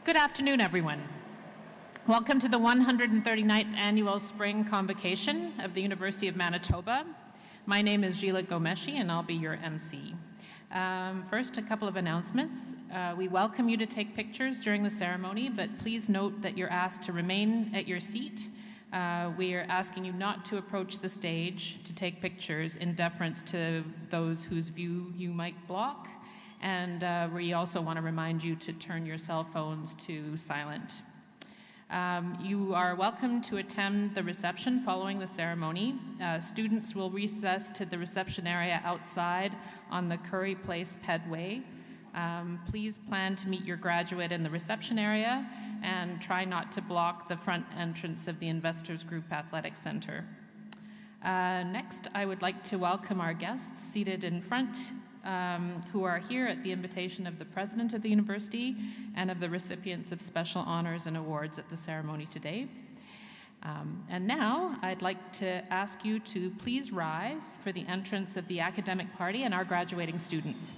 Good afternoon, everyone. Welcome to the 139th Annual Spring Convocation of the University of Manitoba. My name is Gila Gomeshi, and I'll be your MC. First, a couple of announcements. We welcome you to take pictures during the ceremony, but please note that you're asked to remain at your seat. We are asking you not to approach the stage to take pictures in deference to those whose view you might block. And we also want to remind you to turn your cell phones to silent. You are welcome to attend the reception following the ceremony. Students will recess to the reception area outside on the Curry Place Pedway. Please plan to meet your graduate in the reception area and try not to block the front entrance of the Investors Group Athletic Center. Next, I would like to welcome our guests seated in front who are here at the invitation of the President of the University and of the recipients of special honors and awards at the ceremony today. And now I'd like to ask you to please rise for the entrance of the academic party and our graduating students.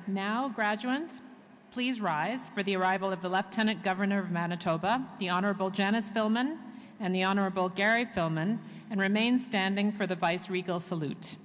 Now, graduates, please rise for the arrival of the Lieutenant Governor of Manitoba, the Honourable Janis Filman, and the Honourable Gary Filman, and remain standing for the Vice-regal Salute.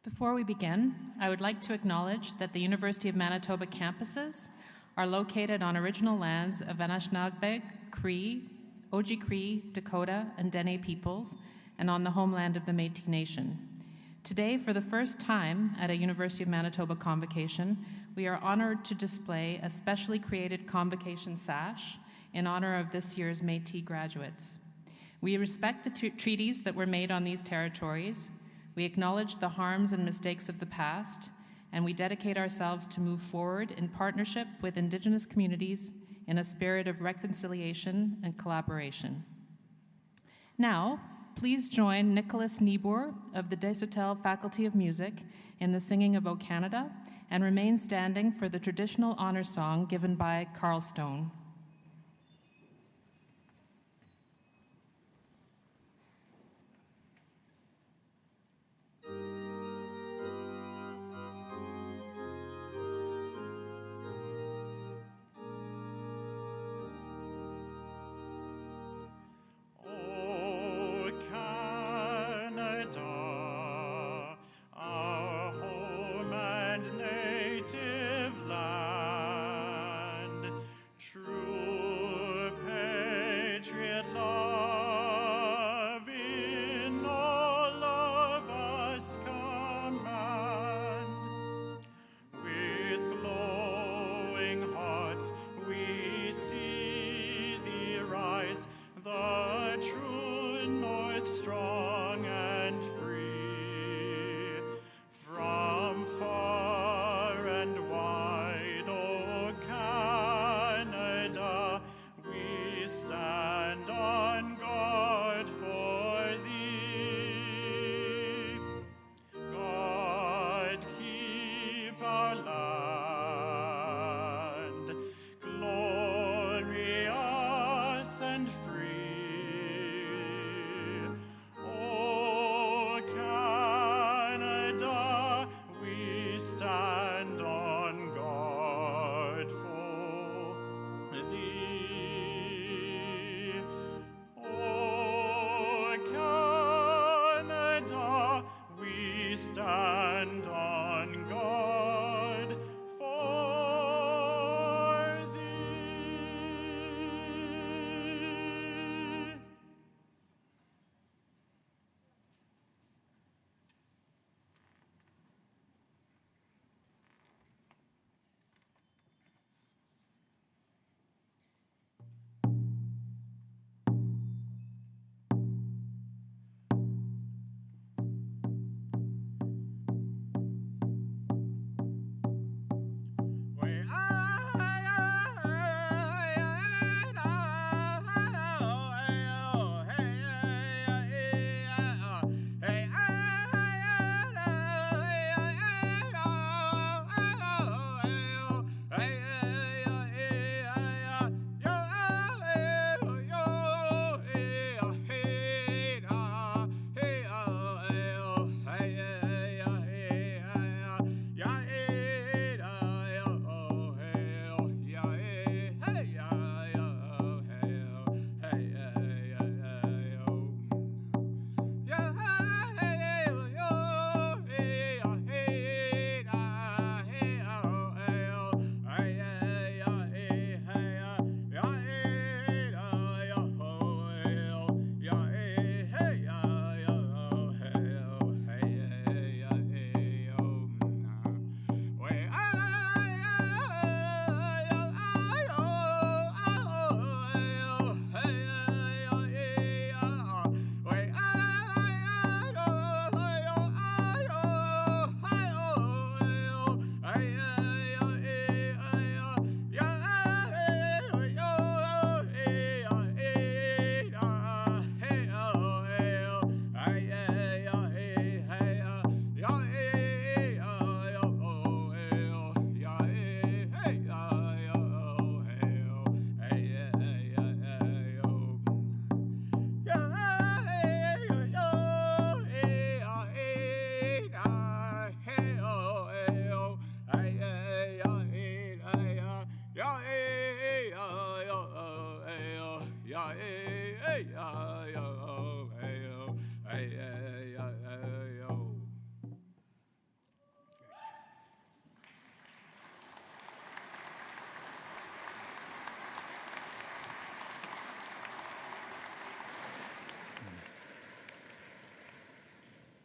Before we begin, I would like to acknowledge that the University of Manitoba campuses are located on original lands of Anishinaabeg, Cree, Oji-Cree, Dakota, and Dene peoples, and on the homeland of the Métis Nation. Today, for the first time at a University of Manitoba convocation, we are honored to display a specially created convocation sash in honor of this year's Métis graduates. We respect the treaties that were made on these territories. We acknowledge the harms and mistakes of the past, and we dedicate ourselves to move forward in partnership with Indigenous communities in a spirit of reconciliation and collaboration. Now, please join Nicholas Niebuhr of the Desautels Faculty of Music in the singing of O Canada, and remain standing for the traditional honor song given by Carl Stone.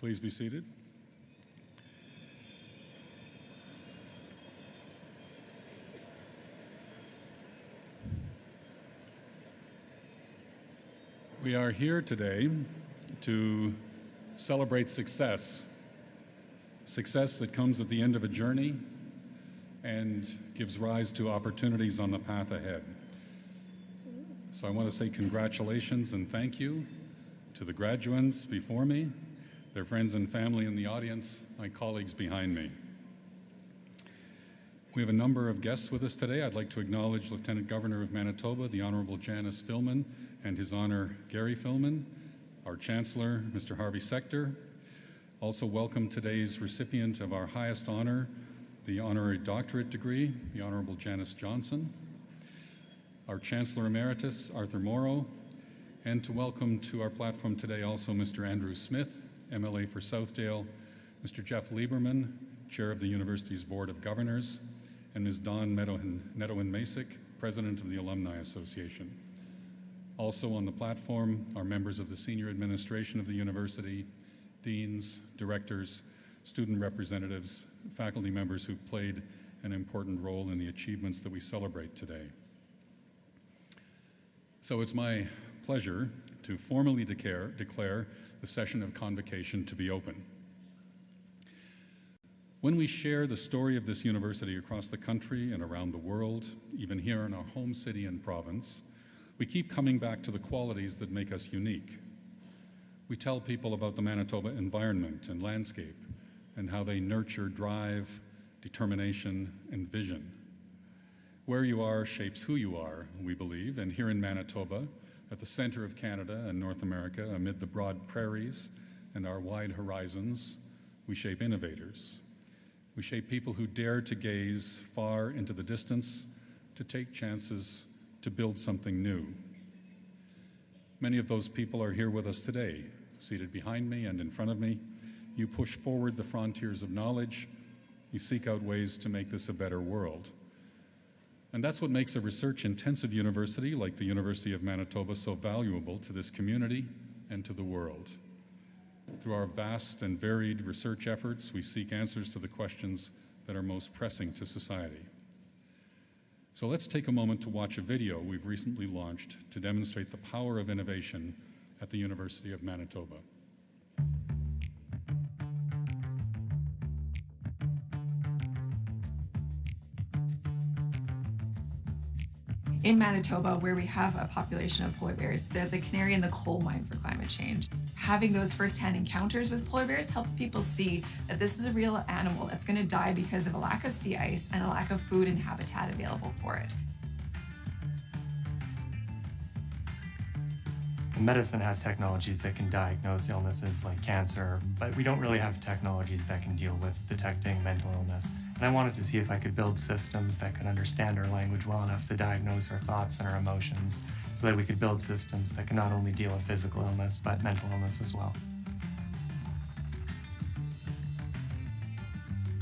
Please be seated. We are here today to celebrate success. Success that comes at the end of a journey and gives rise to opportunities on the path ahead. So I want to say congratulations and thank you to the graduands before me, their friends and family in the audience, my colleagues behind me. We have a number of guests with us today. I'd like to acknowledge Lieutenant Governor of Manitoba, the Honourable Janis and His Honour Gary Filmon, our Chancellor, Mr. Harvey Sector. Also welcome today's recipient of our highest honour, the Honorary Doctorate degree, the Honourable Janis Johnson, our Chancellor Emeritus, Arthur Morrow, and to welcome to our platform today also Mr. Andrew Smith, MLA for Southdale, Mr. Jeff Lieberman, Chair of the University's Board of Governors, and Ms. Dawn Netowin-Masick, President of the Alumni Association. Also on the platform are members of the senior administration of the university, deans, directors, student representatives, faculty members who've played an important role in the achievements that we celebrate today. So it's my pleasure to formally declare the session of convocation to be open. When we share the story of this university across the country and around the world, even here in our home city and province, we keep coming back to the qualities that make us unique. We tell people about the Manitoba environment and landscape and how they nurture drive, determination, and vision. Where you are shapes who you are, we believe, and here in Manitoba, at the center of Canada and North America, amid the broad prairies and our wide horizons, we shape innovators. We shape people who dare to gaze far into the distance, to take chances, to build something new. Many of those people are here with us today, seated behind me and in front of me. You push forward the frontiers of knowledge. You seek out ways to make this a better world. And that's what makes a research-intensive university like the University of Manitoba so valuable to this community and to the world. Through our vast and varied research efforts, we seek answers to the questions that are most pressing to society. So let's take a moment to watch a video we've recently launched to demonstrate the power of innovation at the University of Manitoba. In Manitoba, where we have a population of polar bears, they're the canary in the coal mine for climate change. Having those firsthand encounters with polar bears helps people see that this is a real animal that's going to die because of a lack of sea ice and a lack of food and habitat available for it. Medicine has technologies that can diagnose illnesses like cancer, but we don't really have technologies that can deal with detecting mental illness. And I wanted to see if I could build systems that could understand our language well enough to diagnose our thoughts and our emotions, so that we could build systems that can not only deal with physical illness, but mental illness as well.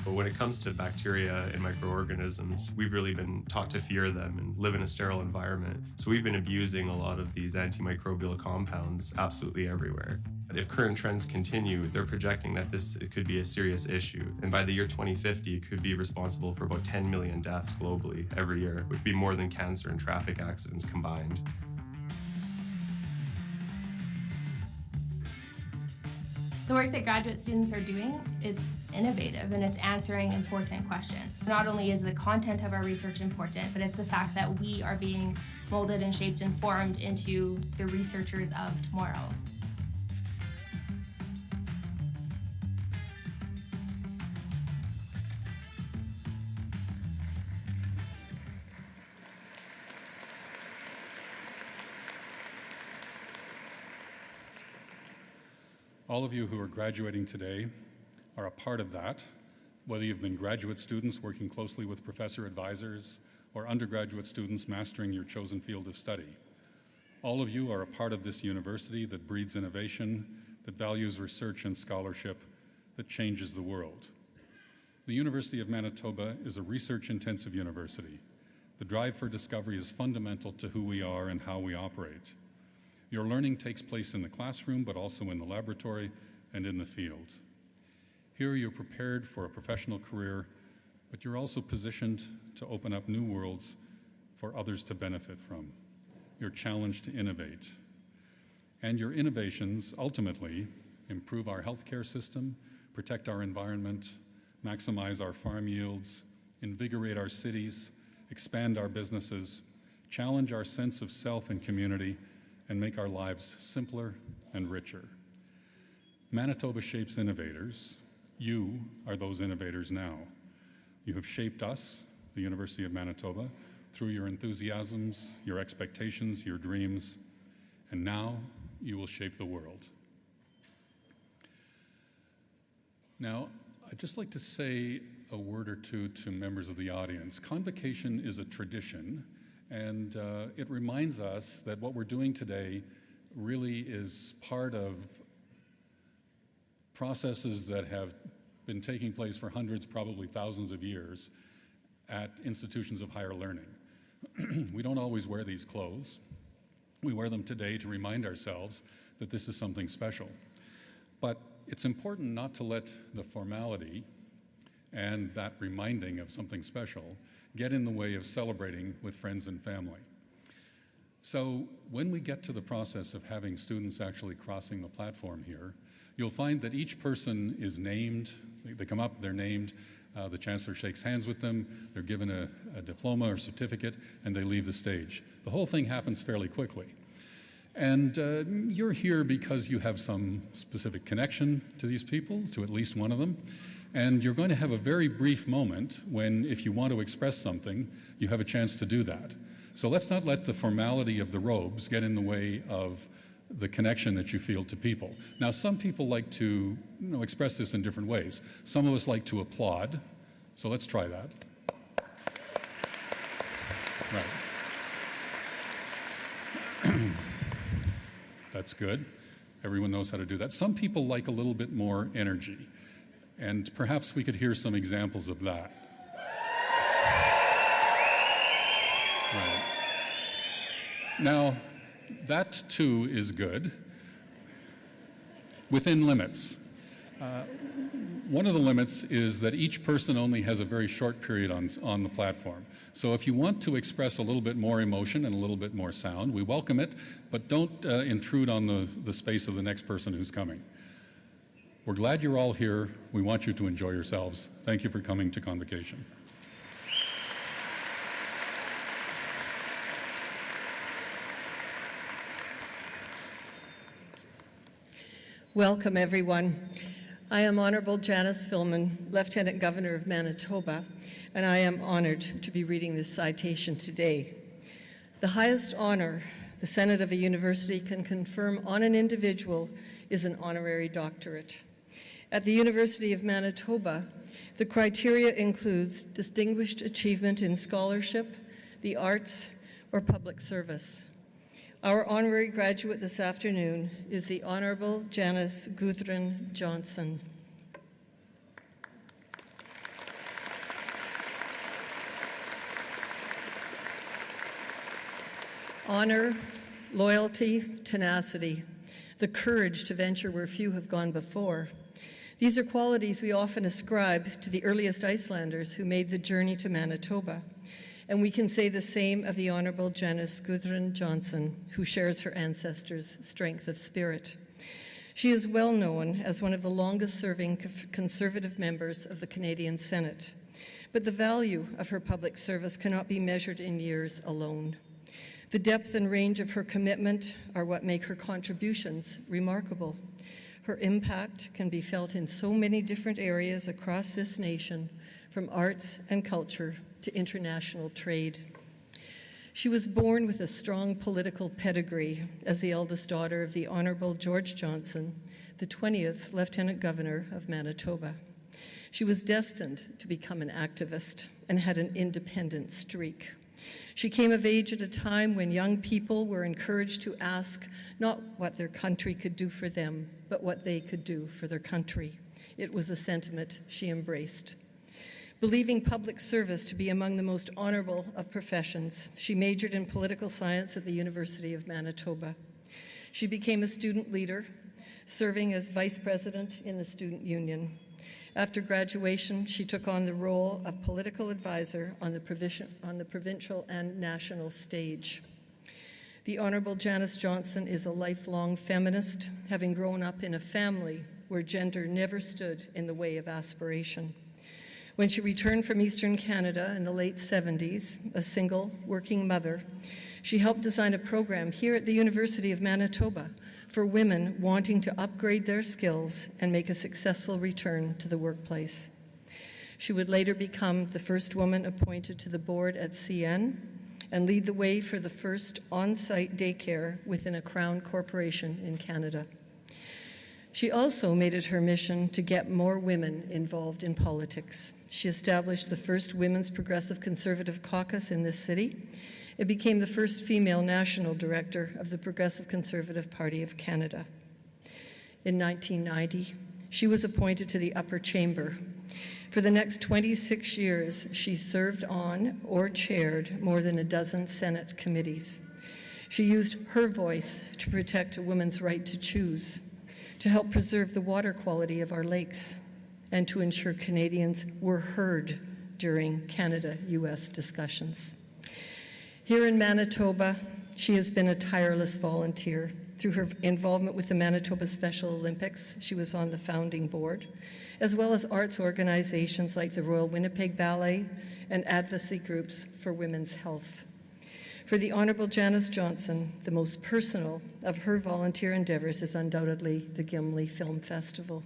When it comes to bacteria and microorganisms, we've really been taught to fear them and live in a sterile environment. So we've been abusing a lot of these antimicrobial compounds absolutely everywhere. If current trends continue, they're projecting that it could be a serious issue. And by the year 2050, it could be responsible for about 10 million deaths globally every year, which would be more than cancer and traffic accidents combined. The work that graduate students are doing is innovative and it's answering important questions. Not only is the content of our research important, but it's the fact that we are being molded and shaped and formed into the researchers of tomorrow. All of you who are graduating today are a part of that, whether you've been graduate students working closely with professor advisors or undergraduate students mastering your chosen field of study. All of you are a part of this university that breeds innovation, that values research and scholarship, that changes the world. The University of Manitoba is a research-intensive university. The drive for discovery is fundamental to who we are and how we operate. Your learning takes place in the classroom, but also in the laboratory, and in the field. Here you're prepared for a professional career, but you're also positioned to open up new worlds for others to benefit from. You're challenged to innovate. And your innovations ultimately improve our healthcare system, protect our environment, maximize our farm yields, invigorate our cities, expand our businesses, challenge our sense of self and community, and make our lives simpler and richer. Manitoba shapes innovators. You are those innovators now. You have shaped us, the University of Manitoba, through your enthusiasms, your expectations, your dreams, and now you will shape the world. Now, I'd just like to say a word or two to members of the audience. Convocation is a tradition, and it reminds us that what we're doing today really is part of processes that have been taking place for hundreds, probably thousands of years at institutions of higher learning. We don't always wear these clothes. We wear them today to remind ourselves that this is something special. But it's important not to let the formality and that reminding of something special get in the way of celebrating with friends and family. So when we get to the process of having students actually crossing the platform here, you'll find that each person is named. They come up, they're named, the Chancellor shakes hands with them, they're given a diploma or certificate, and they leave the stage. The whole thing happens fairly quickly. And you're here because you have some specific connection to these people, to at least one of them, and you're going to have a very brief moment when, if you want to express something, you have a chance to do that. So let's not let the formality of the robes get in the way of the connection that you feel to people. Now, some people like to express this in different ways. Some of us like to applaud, so let's try that. Right. That's good. Everyone knows how to do that. Some people like a little bit more energy, and perhaps we could hear some examples of that. Right. Now, that too is good, within limits. One of the limits is that each person only has a very short period on the platform. So if you want to express a little bit more emotion and a little bit more sound, we welcome it, but don't intrude on the space of the next person who's coming. We're glad you're all here. We want you to enjoy yourselves. Thank you for coming to Convocation. Welcome, everyone. I am Honorable Janis, Lieutenant Governor of Manitoba, and I am honored to be reading this citation today. The highest honor the Senate of a university can confirm on an individual is an honorary doctorate. At the University of Manitoba, the criteria includes distinguished achievement in scholarship, the arts, or public service. Our honorary graduate this afternoon is the Honorable Janis Guðrún Johnson. Honor, loyalty, tenacity, the courage to venture where few have gone before. These are qualities we often ascribe to the earliest Icelanders who made the journey to Manitoba. And we can say the same of the Honorable Janis Guðrún Johnson, who shares her ancestors' strength of spirit. She is well known as one of the longest-serving Conservative members of the Canadian Senate. But the value of her public service cannot be measured in years alone. The depth and range of her commitment are what make her contributions remarkable. Her impact can be felt in so many different areas across this nation, from arts and culture to international trade. She was born with a strong political pedigree as the eldest daughter of the Honourable George Johnson, the 20th Lieutenant Governor of Manitoba. She was destined to become an activist and had an independent streak. She came of age at a time when young people were encouraged to ask not what their country could do for them, but what they could do for their country. It was a sentiment she embraced. Believing public service to be among the most honorable of professions, she majored in political science at the University of Manitoba. She became a student leader, serving as vice president in the student union. After graduation, she took on the role of political advisor on the provincial and national stage. The Honourable Janis Johnson is a lifelong feminist, having grown up in a family where gender never stood in the way of aspiration. When she returned from Eastern Canada in the late 70s, a single working mother, she helped design a program here at the University of Manitoba for women wanting to upgrade their skills and make a successful return to the workplace. She would later become the first woman appointed to the board at CN and lead the way for the first on-site daycare within a Crown corporation in Canada. She also made it her mission to get more women involved in politics. She established the first Women's Progressive Conservative Caucus in this city. It became the first female national director of the Progressive Conservative Party of Canada. In 1990, she was appointed to the upper chamber. For the next 26 years, she served on or chaired more than a dozen Senate committees. She used her voice to protect a woman's right to choose, to help preserve the water quality of our lakes, and to ensure Canadians were heard during Canada-US discussions. Here in Manitoba, she has been a tireless volunteer. Through her involvement with the Manitoba Special Olympics, she was on the founding board, as well as arts organizations like the Royal Winnipeg Ballet and advocacy groups for women's health. For the Honourable Janis Johnson, the most personal of her volunteer endeavours is undoubtedly the Gimli Film Festival.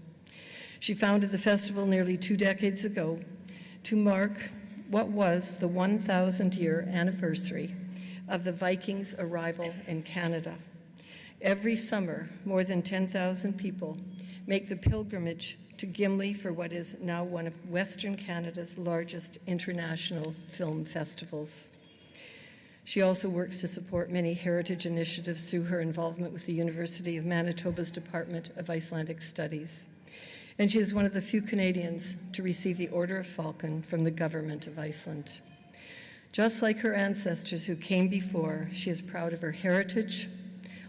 She founded the festival nearly 2 decades ago to mark what was the 1,000-year anniversary of the Vikings' arrival in Canada. Every summer, more than 10,000 people make the pilgrimage to Gimli for what is now one of Western Canada's largest international film festivals. She also works to support many heritage initiatives through her involvement with the University of Manitoba's Department of Icelandic Studies. And she is one of the few Canadians to receive the Order of Falcon from the Government of Iceland. Just like her ancestors who came before, she is proud of her heritage,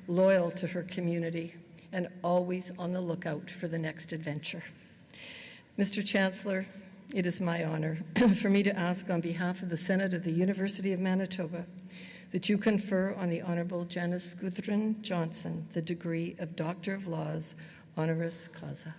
loyal to her community, and always on the lookout for the next adventure. Mr. Chancellor, it is my honor for me to ask on behalf of the Senate of the University of Manitoba that you confer on the Honourable Janis Guðrún Johnson the degree of Doctor of Laws, honoris causa.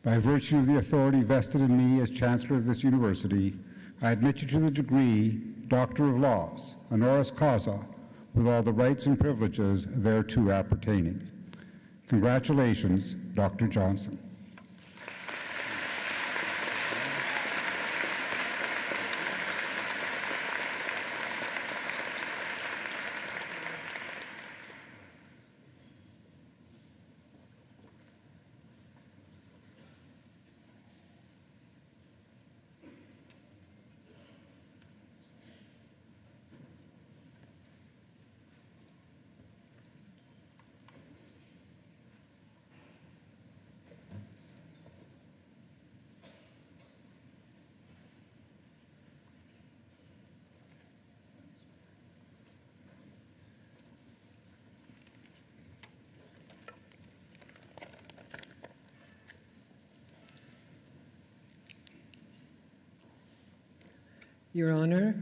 By virtue of the authority vested in me as Chancellor of this university, I admit you to the degree Doctor of Laws, honoris causa, with all the rights and privileges thereto appertaining. Congratulations, Dr. Johnson. Your Honor,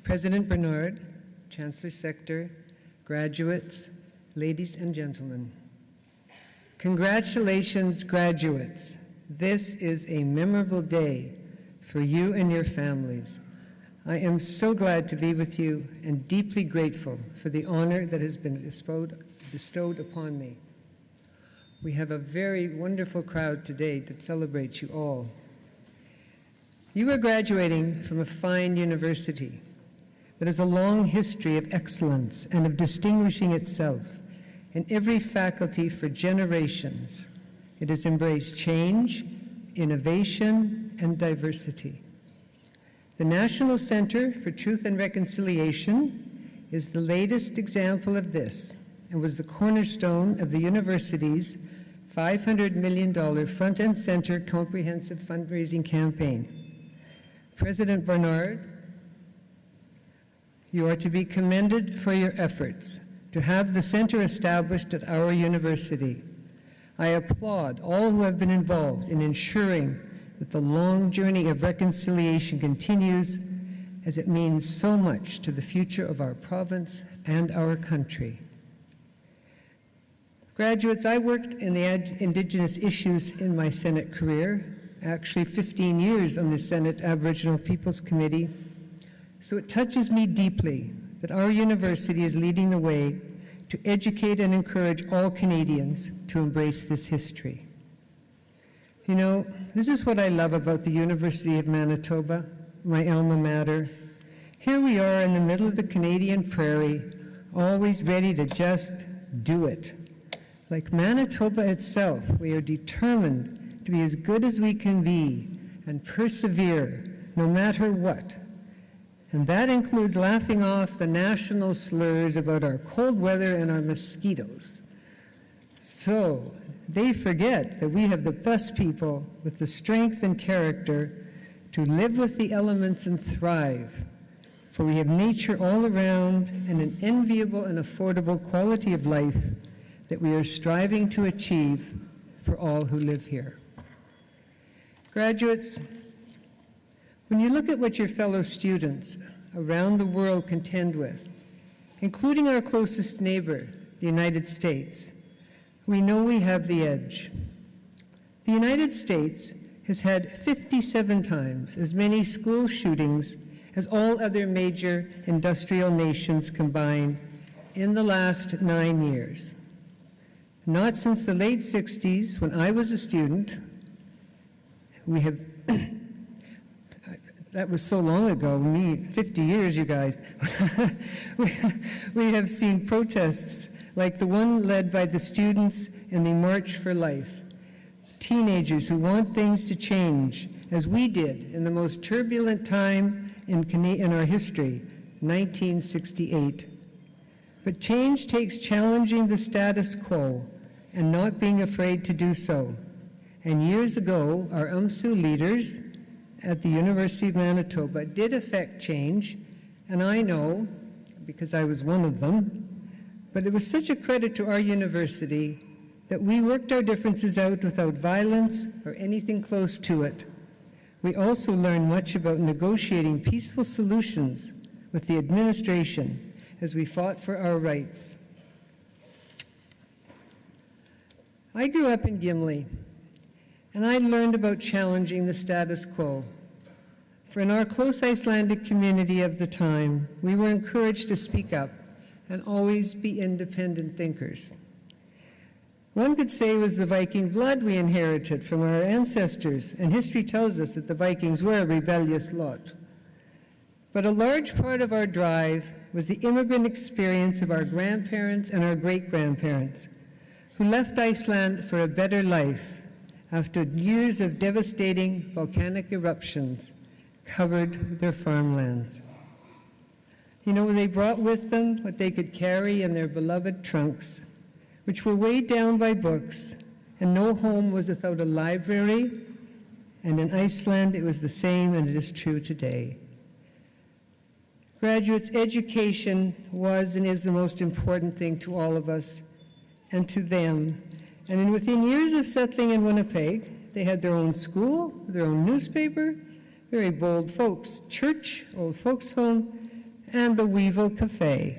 President Bernard, Chancellor Sector, graduates, ladies and gentlemen. Congratulations, graduates. This is a memorable day for you and your families. I am so glad to be with you and deeply grateful for the honor that has been bestowed upon me. We have a very wonderful crowd today to celebrate you all. You are graduating from a fine university that has a long history of excellence and of distinguishing itself in every faculty for generations. It has embraced change, innovation, and diversity. The National Center for Truth and Reconciliation is the latest example of this, and was the cornerstone of the university's $500 million front and center comprehensive fundraising campaign. President Bernard, you are to be commended for your efforts to have the center established at our university. I applaud all who have been involved in ensuring that the long journey of reconciliation continues, as it means so much to the future of our province and our country. Graduates, I worked in the Indigenous issues in my Senate career, actually 15 years on the Senate Aboriginal Peoples Committee, so it touches me deeply that our university is leading the way to educate and encourage all Canadians to embrace this history. You know, this is what I love about the University of Manitoba, my alma mater. Here we are in the middle of the Canadian prairie, always ready to just do it. Like Manitoba itself, we are determined to be as good as we can be and persevere no matter what. And that includes laughing off the national slurs about our cold weather and our mosquitoes. So they forget that we have the best people with the strength and character to live with the elements and thrive. For we have nature all around and an enviable and affordable quality of life that we are striving to achieve for all who live here. Graduates, when you look at what your fellow students around the world contend with, including our closest neighbor, the United States, we know we have the edge. The United States has had 57 times as many school shootings as all other major industrial nations combined in the last 9 years. Not since the late 60s, when I was a student, we have, that was so long ago, 50 years, you guys, we have seen protests like the one led by the students in the March for Life, teenagers who want things to change, as we did in the most turbulent time in our history, 1968. But change takes challenging the status quo and not being afraid to do so. And years ago, our UMSU leaders at the University of Manitoba did effect change, and I know, because I was one of them, but it was such a credit to our university that we worked our differences out without violence or anything close to it. We also learned much about negotiating peaceful solutions with the administration as we fought for our rights. I grew up in Gimli, and I learned about challenging the status quo. For in our close Icelandic community of the time, we were encouraged to speak up and always be independent thinkers. One could say it was the Viking blood we inherited from our ancestors, and history tells us that the Vikings were a rebellious lot. But a large part of our drive was the immigrant experience of our grandparents and our great-grandparents, who left Iceland for a better life after years of devastating volcanic eruptions covered their farmlands. You know, they brought with them what they could carry in their beloved trunks, which were weighed down by books, and no home was without a library, and in Iceland it was the same, and it is true today. Graduates, education was and is the most important thing to all of us and to them. And within years of settling in Winnipeg, they had their own school, their own newspaper, very bold folks, church, old folks' home, and the Weevil Cafe.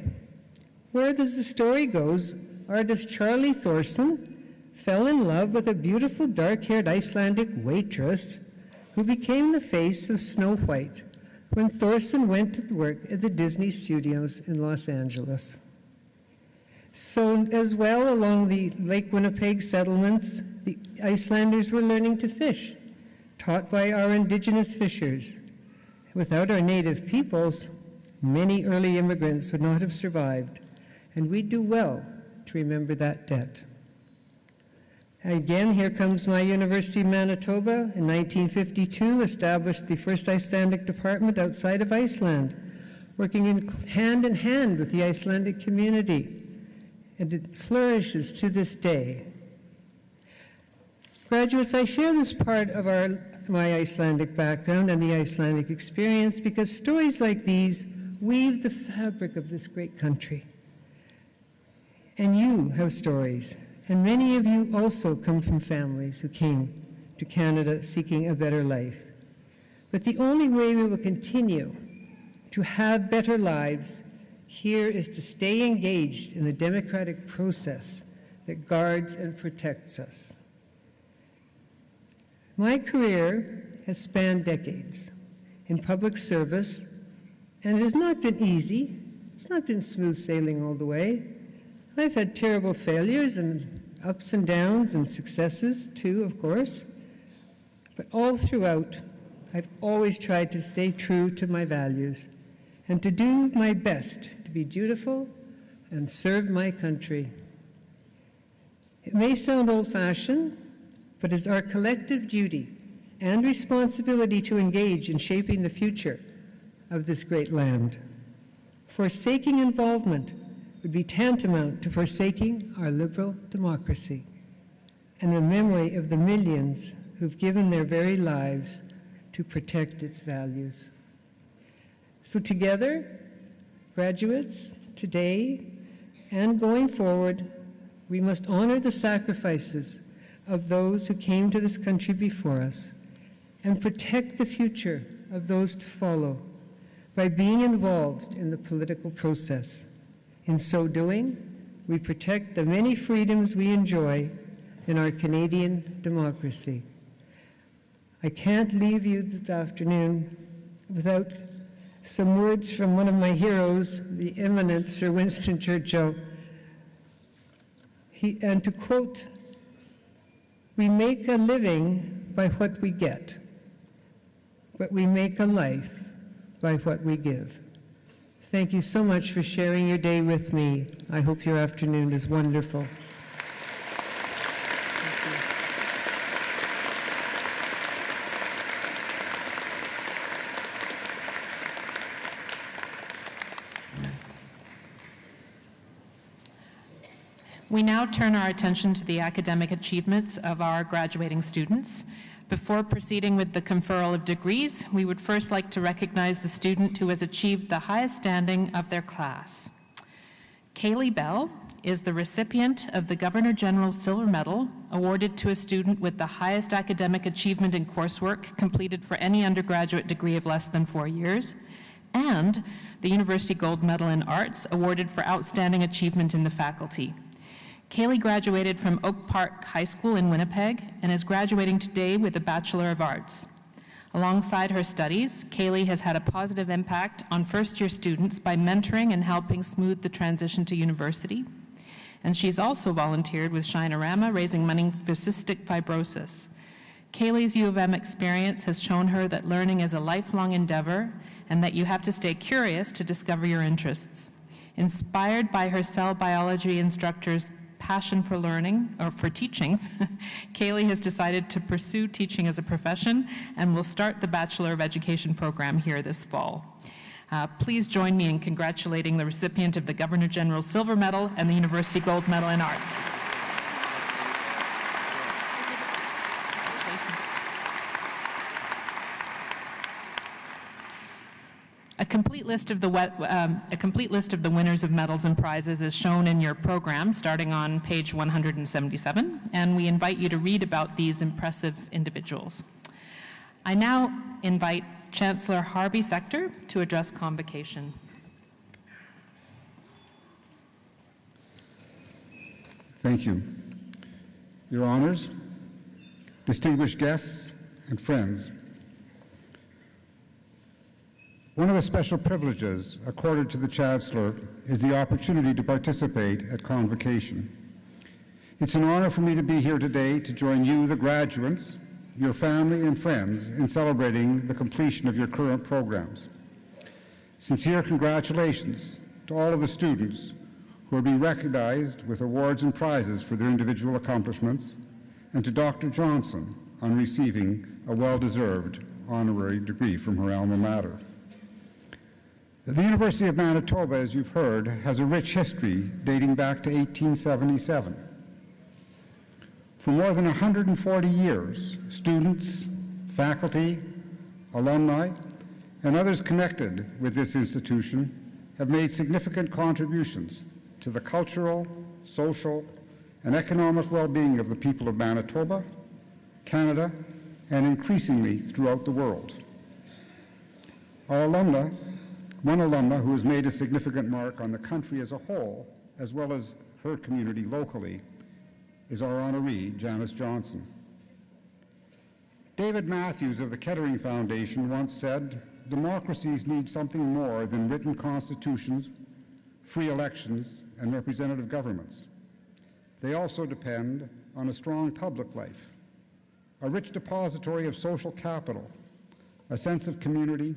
Where, as the story goes, artist Charlie Thorson fell in love with a beautiful dark-haired Icelandic waitress who became the face of Snow White when Thorson went to work at the Disney Studios in Los Angeles. So as well, along the Lake Winnipeg settlements, the Icelanders were learning to fish, taught by our indigenous fishers. Without our native peoples, many early immigrants would not have survived, and we do well to remember that debt. Again, here comes my University of Manitoba. In 1952, established the first Icelandic department outside of Iceland, working hand in hand with the Icelandic community. and it flourishes to this day. Graduates, I share this part of my Icelandic background and the Icelandic experience because stories like these weave the fabric of this great country. And you have stories, and many of you also come from families who came to Canada seeking a better life. But the only way we will continue to have better lives here is to stay engaged in the democratic process that guards and protects us. My career has spanned decades in public service, and it has not been easy. It's not been smooth sailing all the way. I've had terrible failures and ups and downs and successes too, of course. But all throughout, I've always tried to stay true to my values and to do my best to be dutiful and serve my country. It may sound old-fashioned, but it's our collective duty and responsibility to engage in shaping the future of this great land. Forsaking involvement would be tantamount to forsaking our liberal democracy and the memory of the millions who've given their very lives to protect its values. So together, graduates, today and going forward, we must honor the sacrifices of those who came to this country before us and protect the future of those to follow by being involved in the political process. In so doing, we protect the many freedoms we enjoy in our Canadian democracy. I can't leave you this afternoon without some words from one of my heroes, the eminent Sir Winston Churchill. And to quote, "We make a living by what we get, but we make a life by what we give." Thank you so much for sharing your day with me. I hope your afternoon is wonderful. We now turn our attention to the academic achievements of our graduating students. Before proceeding with the conferral of degrees, we would first like to recognize the student who has achieved the highest standing of their class. Kaylee Bell is the recipient of the Governor General's Silver Medal, awarded to a student with the highest academic achievement in coursework completed for any undergraduate degree of less than 4 years, and the University Gold Medal in Arts, awarded for outstanding achievement in the faculty. Kaylee graduated from Oak Park High School in Winnipeg and is graduating today with a Bachelor of Arts. Alongside her studies, Kaylee has had a positive impact on first-year students by mentoring and helping smooth the transition to university. And she's also volunteered with Shinorama, raising money for cystic fibrosis. Kaylee's U of M experience has shown her that learning is a lifelong endeavor and that you have to stay curious to discover your interests. Inspired by her cell biology instructor's passion for learning, or for teaching, Kaylee has decided to pursue teaching as a profession and will start the Bachelor of Education program here this fall. Please join me in congratulating the recipient of the Governor General's Silver Medal and the University Gold Medal in Arts. A complete list of the winners of medals and prizes is shown in your program, starting on page 177, and we invite you to read about these impressive individuals. I now invite Chancellor Harvey Sector to address Convocation. Thank you. Your Honors, distinguished guests, and friends, one of the special privileges accorded to the Chancellor is the opportunity to participate at Convocation. It's an honor for me to be here today to join you, the graduates, your family and friends, in celebrating the completion of your current programs. Sincere congratulations to all of the students who are being recognized with awards and prizes for their individual accomplishments, and to Dr. Johnson on receiving a well-deserved honorary degree from her alma mater. The University of Manitoba, as you've heard, has a rich history dating back to 1877. For more than 140 years, students, faculty, alumni, and others connected with this institution have made significant contributions to the cultural, social, and economic well-being of the people of Manitoba, Canada, and increasingly throughout the world. Our alumna, one alumna who has made a significant mark on the country as a whole, as well as her community locally, is our honoree, Janis Johnson. David Matthews of the Kettering Foundation once said, "Democracies need something more than written constitutions, free elections, and representative governments. They also depend on a strong public life, a rich depository of social capital, a sense of community,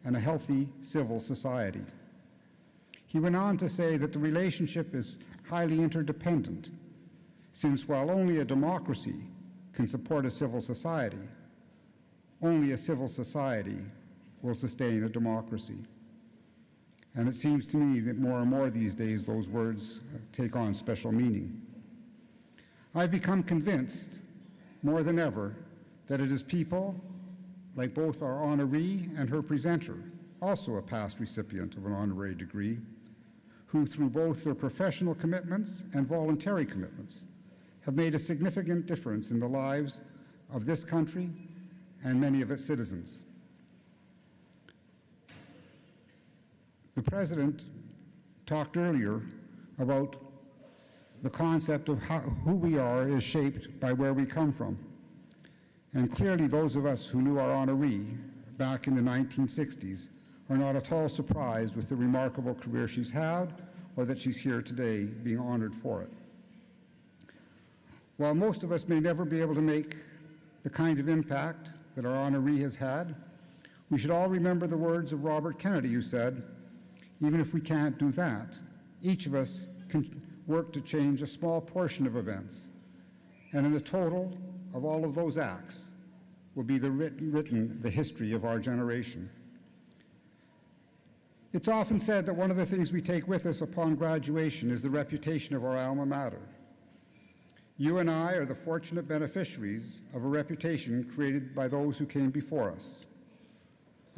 and a healthy civil society." He went on to say that the relationship is highly interdependent, since while only a democracy can support a civil society, only a civil society will sustain a democracy. And it seems to me that more and more these days those words take on special meaning. I've become convinced more than ever that it is people like both our honoree and her presenter, also a past recipient of an honorary degree, who through both their professional commitments and voluntary commitments have made a significant difference in the lives of this country and many of its citizens. The President talked earlier about the concept of who we are is shaped by where we come from. And clearly those of us who knew our honoree back in the 1960s are not at all surprised with the remarkable career she's had or that she's here today being honored for it. While most of us may never be able to make the kind of impact that our honoree has had, we should all remember the words of Robert Kennedy, who said, "Even if we can't do that, each of us can work to change a small portion of events, and in the total of all of those acts will be written the history of our generation." It's often said that one of the things we take with us upon graduation is the reputation of our alma mater. You and I are the fortunate beneficiaries of a reputation created by those who came before us.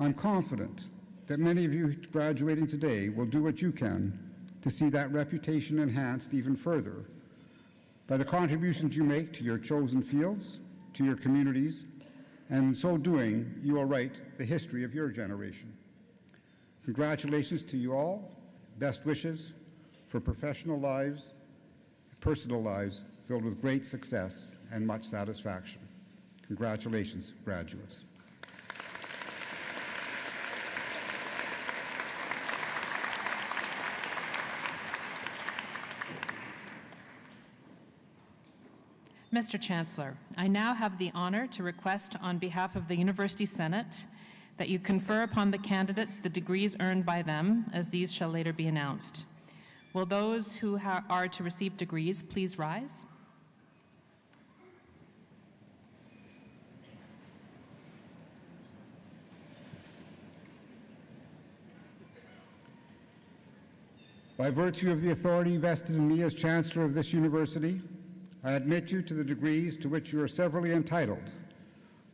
I'm confident that many of you graduating today will do what you can to see that reputation enhanced even further by the contributions you make to your chosen fields, to your communities, and in so doing, you will write the history of your generation. Congratulations to you all. Best wishes for professional lives, personal lives filled with great success and much satisfaction. Congratulations, graduates. Mr. Chancellor, I now have the honor to request on behalf of the University Senate that you confer upon the candidates the degrees earned by them, as these shall later be announced. Will those who are to receive degrees please rise? By virtue of the authority vested in me as Chancellor of this university, I admit you to the degrees to which you are severally entitled,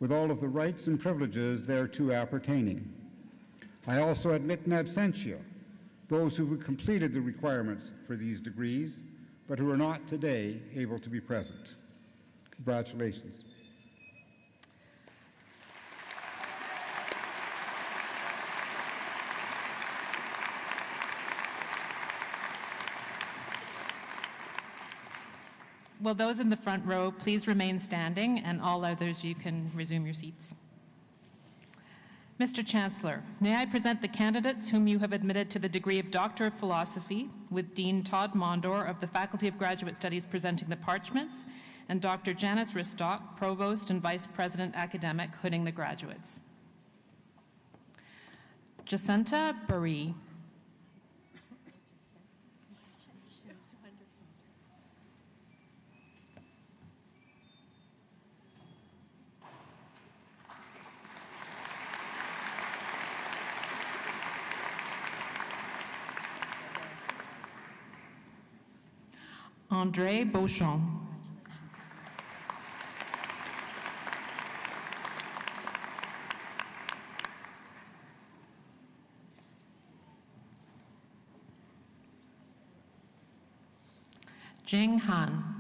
with all of the rights and privileges thereto appertaining. I also admit in absentia those who have completed the requirements for these degrees, but who are not today able to be present. Congratulations. Will those in the front row please remain standing, and all others, you can resume your seats. Mr. Chancellor, may I present the candidates whom you have admitted to the degree of Doctor of Philosophy, with Dean Todd Mondor of the Faculty of Graduate Studies presenting the parchments, and Dr. Janis Ristock, Provost and Vice President Academic, hooding the graduates. Jacinta Burry. André Beauchamp. Jing Han.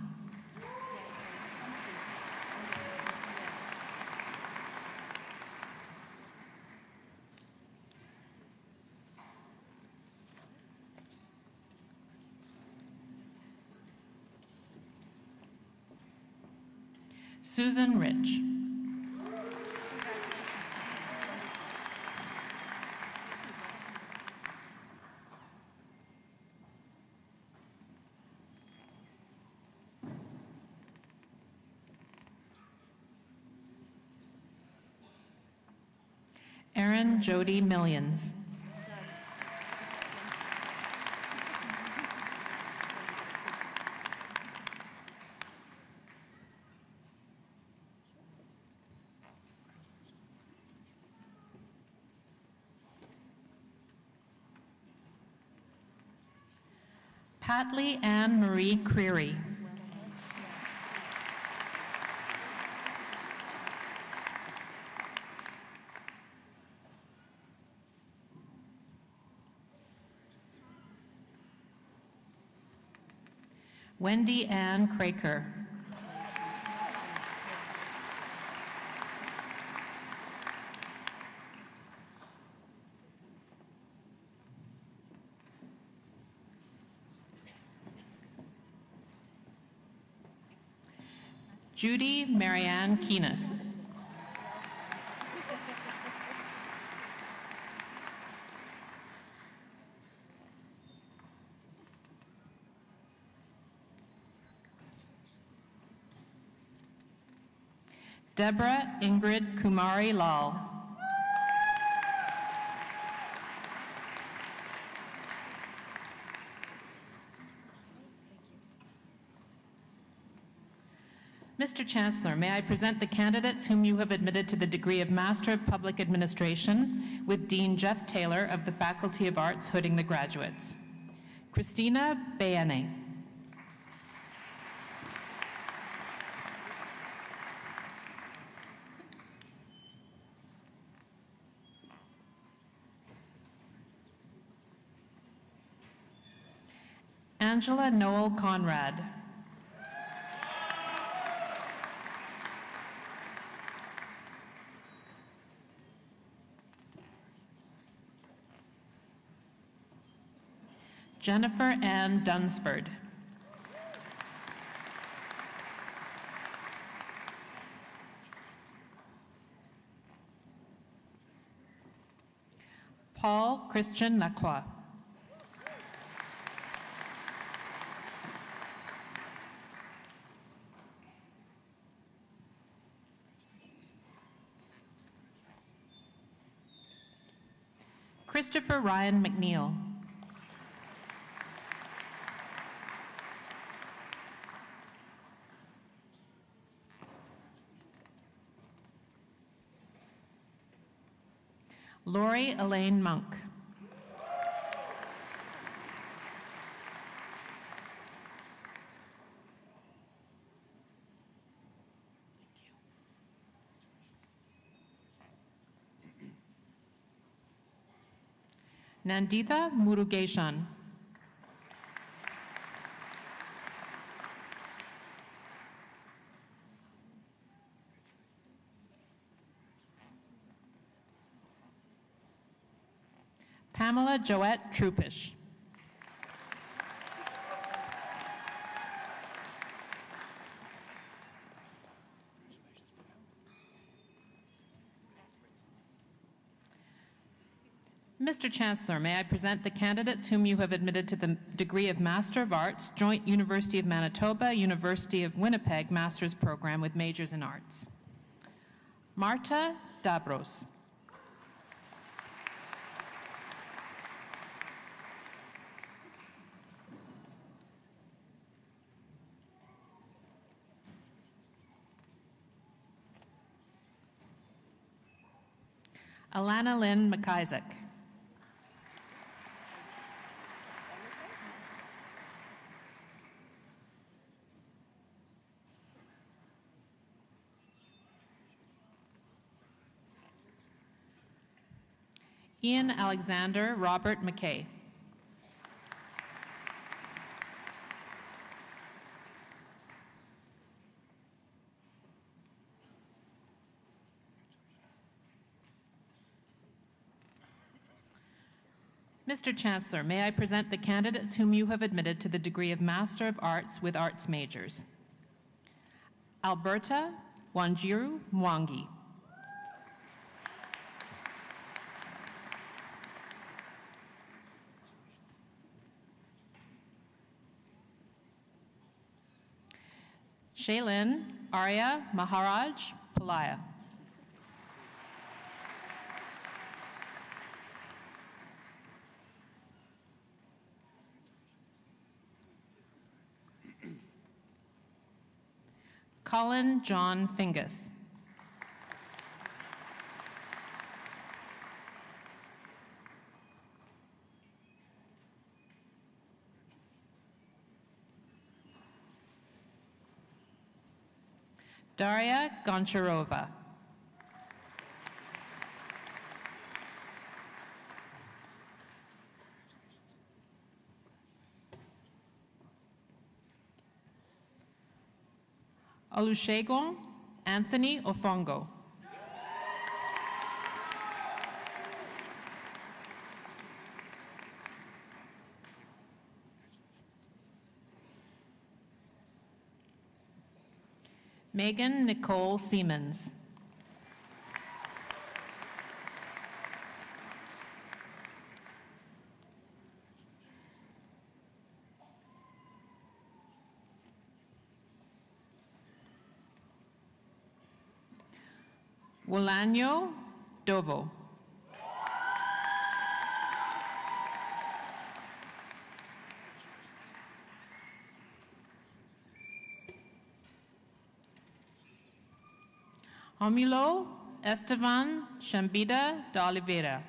Susan Rich. Erin Jody Millions. Patley Ann Marie Creary. Wendy Ann Craker. Judy Marianne Keenis. Deborah Ingrid Kumari Lal. Mr. Chancellor, may I present the candidates whom you have admitted to the degree of Master of Public Administration with Dean Jeff Taylor of the Faculty of Arts, hooding the graduates. Christina Bayane. Angela Noel Conrad. Jennifer Ann Dunsford. Paul Christian Lacroix. Christopher Ryan McNeil. Lori Elaine Monk. Nandita Murugeshan. Pamela Joette Trupish. Mr. Chancellor, may I present the candidates whom you have admitted to the degree of Master of Arts, Joint University of Manitoba, University of Winnipeg Master's Program with majors in arts. Marta Dabros. Alana Lynn McIsaac. Ian Alexander Robert McKay. Mr. Chancellor, may I present the candidates whom you have admitted to the degree of Master of Arts with Arts majors? Alberta Wanjiru Mwangi. Shaylin Arya Maharaj Pulaya. Colin John Fingus. Daria Goncharova. Olusegun Anthony Ofongo. Megan Nicole Siemens. Wolanyo Dovo. Romulo Estevan Chambida de Oliveira.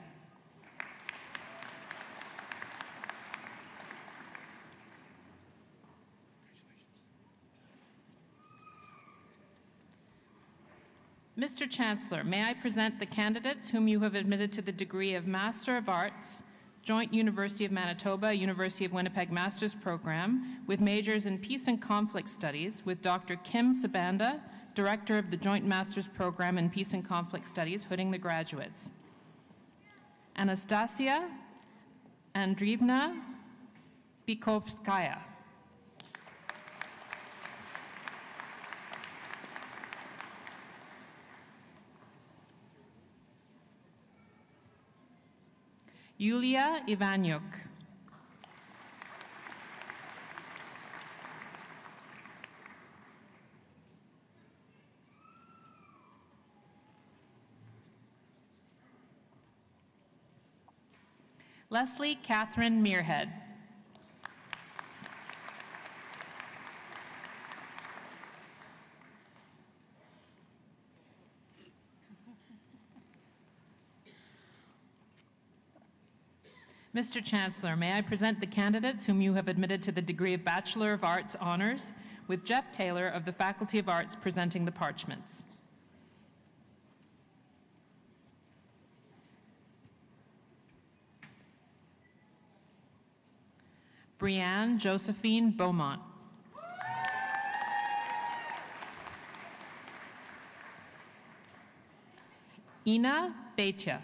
Mr. Chancellor, may I present the candidates whom you have admitted to the degree of Master of Arts, Joint University of Manitoba, University of Winnipeg Master's Program, with majors in Peace and Conflict Studies, with Dr. Kim Sabanda, Director of the Joint Master's Program in Peace and Conflict Studies, hooding the graduates. Anastasia Andreevna Bikovskaya. Yulia Ivanyuk. Leslie Catherine Muirhead. Mr. Chancellor, may I present the candidates whom you have admitted to the degree of Bachelor of Arts Honours, with Jeff Taylor of the Faculty of Arts presenting the parchments. Brianne Josephine Beaumont. Ina Beitia.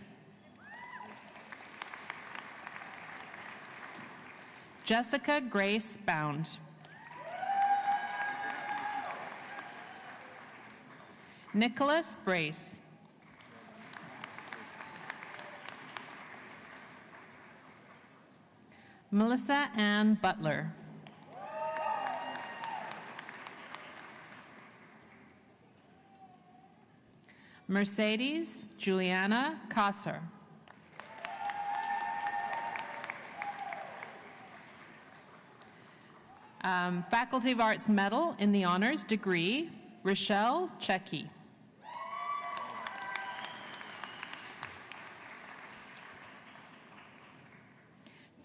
Jessica Grace Bound. Nicholas Brace. Melissa Ann Butler. Mercedes Juliana Kasser. Faculty of Arts Medal in the Honors degree, Rochelle Checky.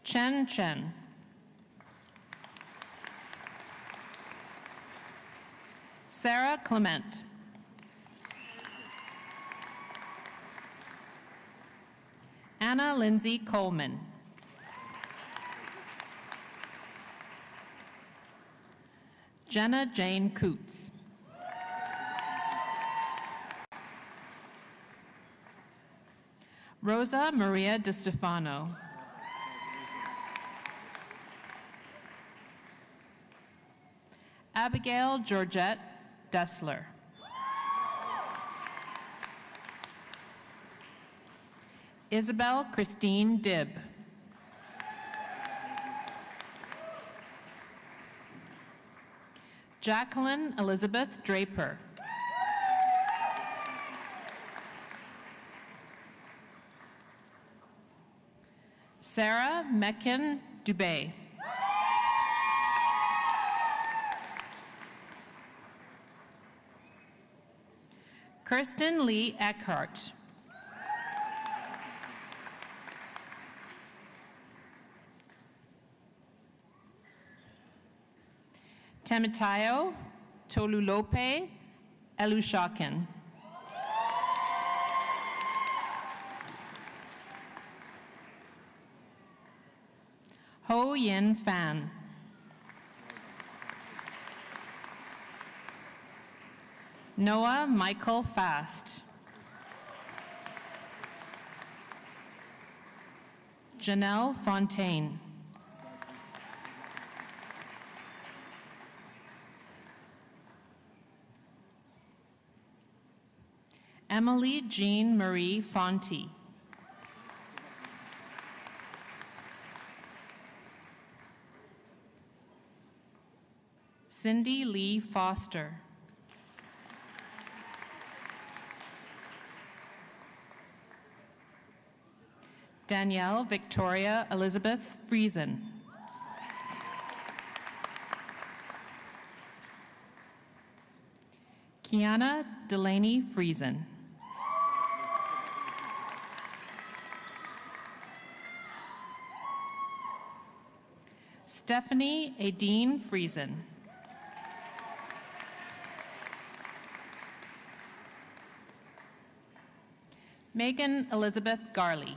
Chen Chen. Sarah Clement. Anna Lindsay Coleman. Jenna Jane Coots. Rosa Maria Di Stefano. Abigail Georgette Dessler. Isabel Christine Dibb. Jacqueline Elizabeth Draper. Sarah Mekin Dubé. Kirsten Lee Eckhart. Temitayo Tolulope Elushakin. Ho Yin Fan. Noah Michael Fast. Janelle Fontaine. Emily Jean Marie Fonte. Cindy Lee Foster. Danielle Victoria Elizabeth Friesen. Kiana Delaney Friesen. Stephanie Adine Friesen. Megan Elizabeth Garley.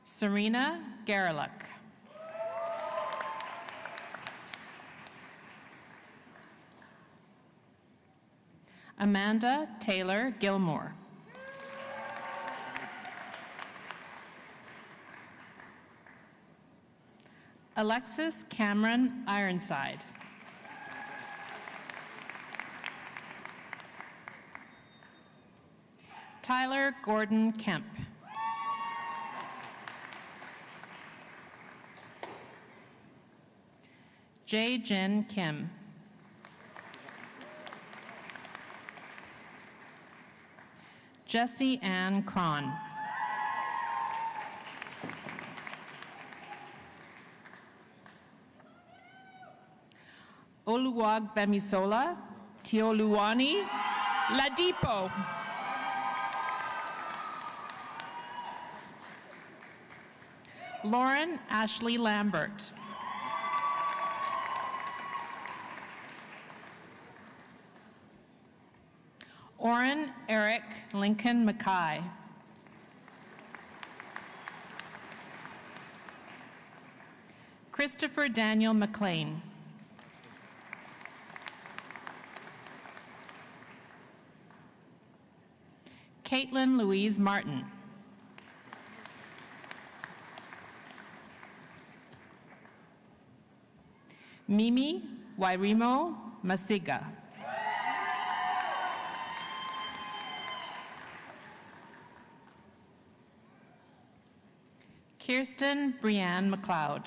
Serena Garlick. Amanda Taylor Gilmore. Alexis Cameron Ironside. Tyler Gordon Kemp. Jae Jin Kim. Jessie Ann Cron. Oluwag Bemisola Tioluwani Ladipo. Lauren Ashley Lambert. Oren Eric Lincoln Mackay. Christopher Daniel McLean. Caitlin Louise Martin. Mimi Wairimo Masiga. Kirsten Brianne McLeod.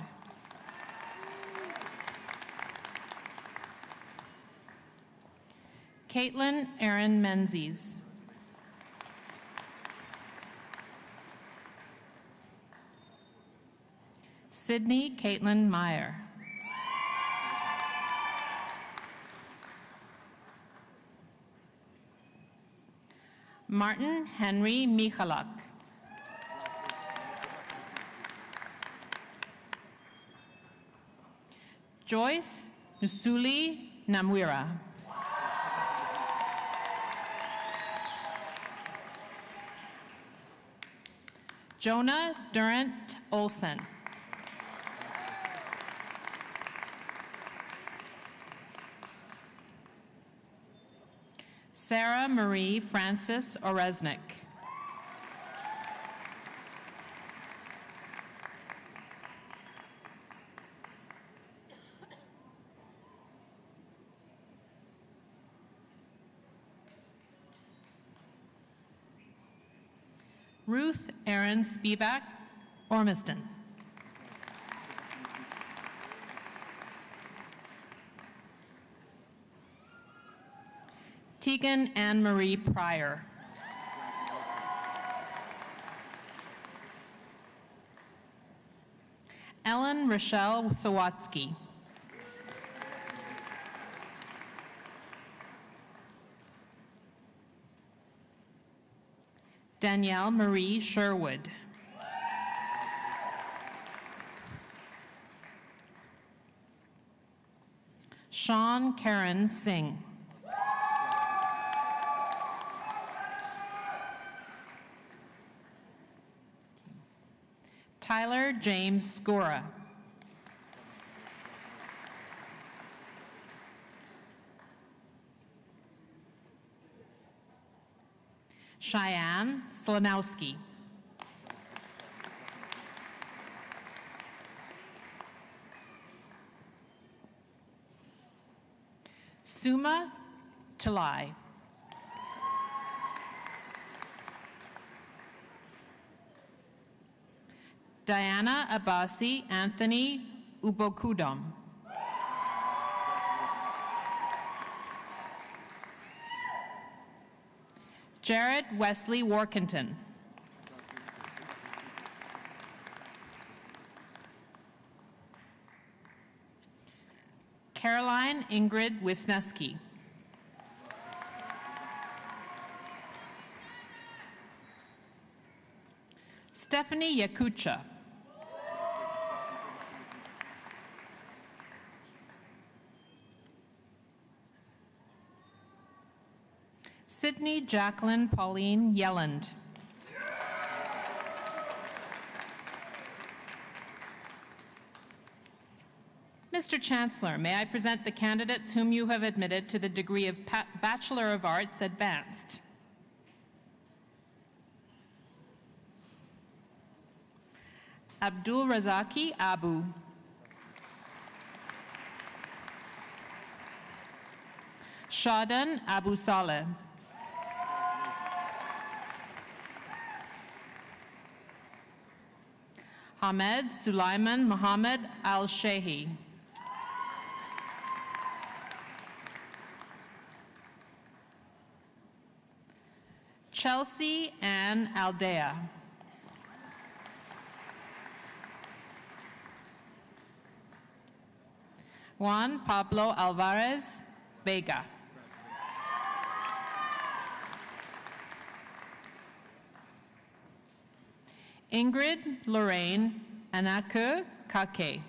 Caitlin Erin Menzies. Sydney Caitlin Meyer. Martin Henry Michalak. Joyce Nusuli Namwira. Jonah Durant Olsen. Sarah Marie Francis Oresnik. Ruth Erin Spivak Ormiston. Tegan Anne-Marie Pryor. Ellen Rochelle Sawatsky. Danielle Marie Sherwood. Sean Karen Singh. Tyler James Skora. Cheyenne Slanowski. Suma Talai. Diana Abasi Anthony Ubokudom. Jared Wesley Workington. Caroline Ingrid Wisniewski. Stephanie Yakucha. Sydney Jacqueline Pauline Yelland. Mr. Chancellor, may I present the candidates whom you have admitted to the degree of Bachelor of Arts Advanced. Abdul Razaki Abu. Shadan Abu Saleh. Hamed Sulaiman Mohammed Al-Shehi. Chelsea Ann Aldea. Juan Pablo Alvarez Vega. Ingrid Lorraine Anaku Kake.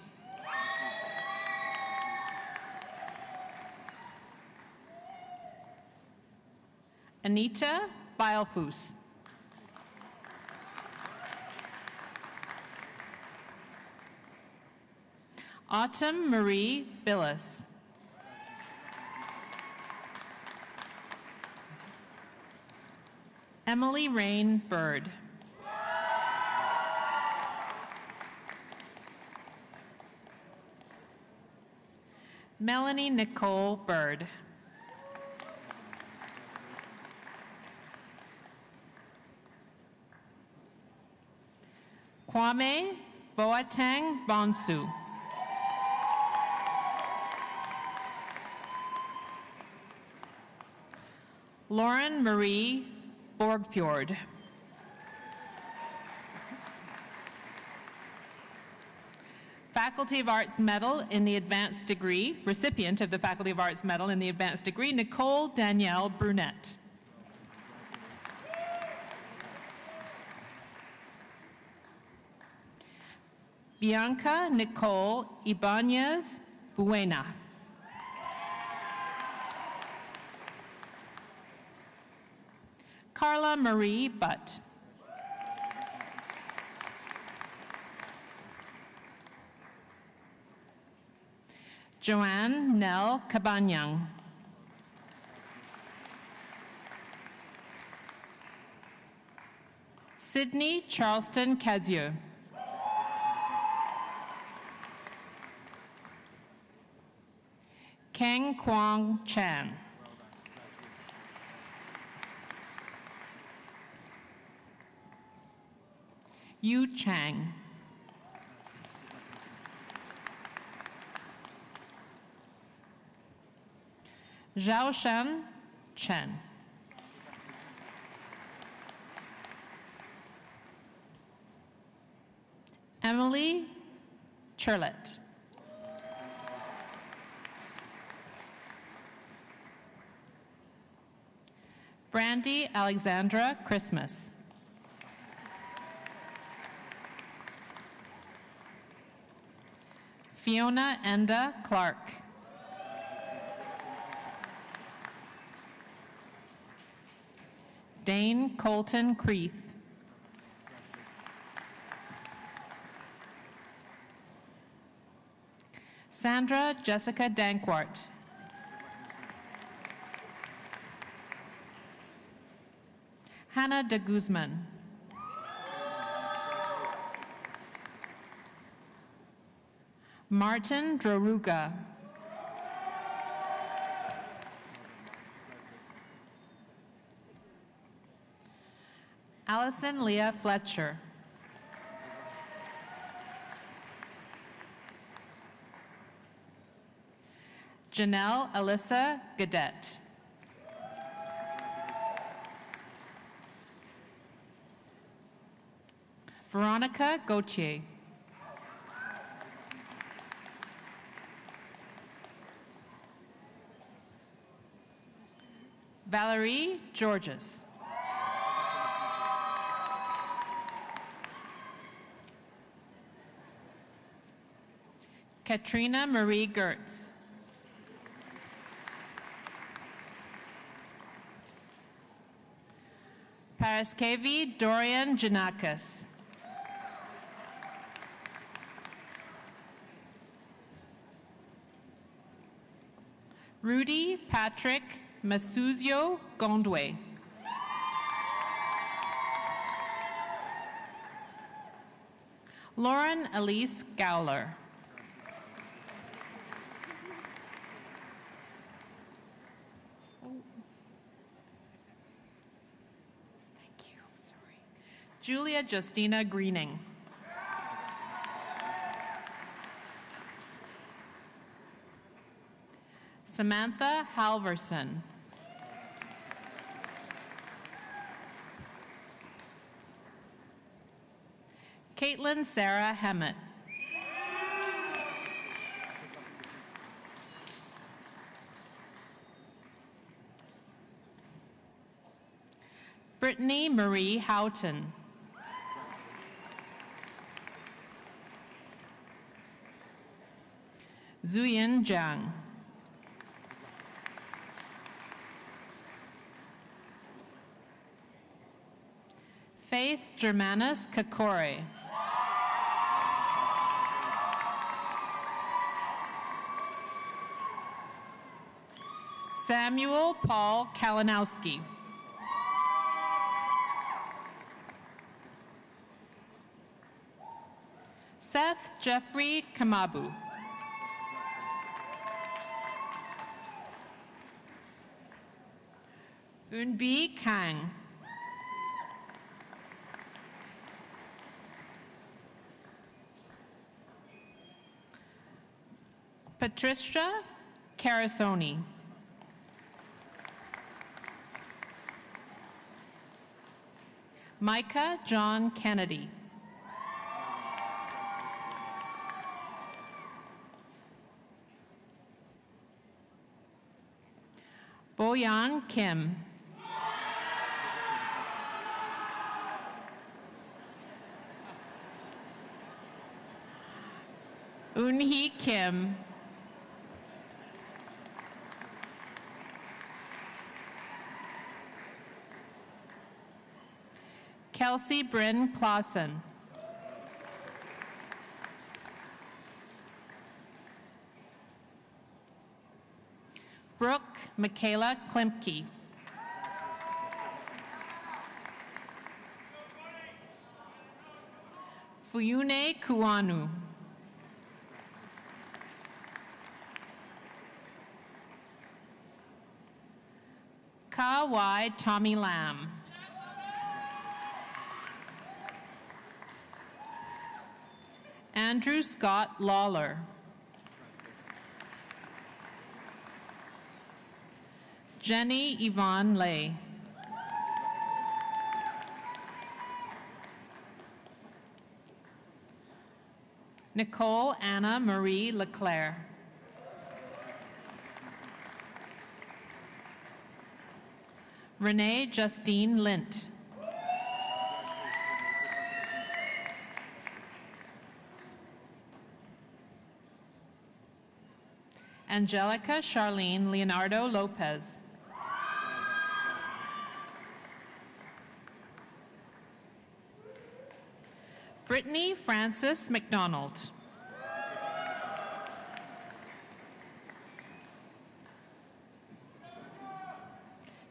Anita Bialfus. Autumn Marie Billis. Emily Rain Bird. Melanie Nicole Bird. Kwame Boateng Bonsu. Lauren Marie Borgfjord. Faculty of Arts Medal in the Advanced Degree, recipient of the Faculty of Arts Medal in the Advanced Degree, Nicole Danielle Brunette. Bianca Nicole Ibanez Buena. Carla Marie Butt. Joanne Nell Cabanyang. Sydney Charleston Cadieux. Kang Kwong Chan. Yu Chang. Zhao Shan Chen. Emily Churlet. Brandy Alexandra Christmas. Fiona Enda Clark. Dane Colton Creeth. Sandra Jessica Dankwart. Hannah de Guzman. Martin Droruga. Allison Leah Fletcher. Janelle Alyssa Gadet. Veronica Gauthier. Valerie Georges. Katrina Marie Gertz. Paraskevi Dorian Janakis. Rudy Patrick Masuzio Gondwe. Lauren Elise Gowler. Julia Justina Greening. Samantha Halverson. Caitlin Sarah Hammett. Brittany Marie Houghton. Zuyin Jiang. Faith Germanus Kakore. Samuel Paul Kalinowski. Seth Jeffrey Kamabu. Unbi Kang. Patricia Carasoni. Micah John Kennedy. Boyan Kim. Eunhee Kim. Kelsey Bryn Clausen. Brooke Michaela Klimke. Fuyune Kuanu. Ka-Wai Tommy Lam. Andrew Scott Lawler. Jenny Yvonne Lay. Nicole Anna Marie Leclerc. Renee Justine Lint. Angelica Charlene Leonardo Lopez. Brittany Frances McDonald.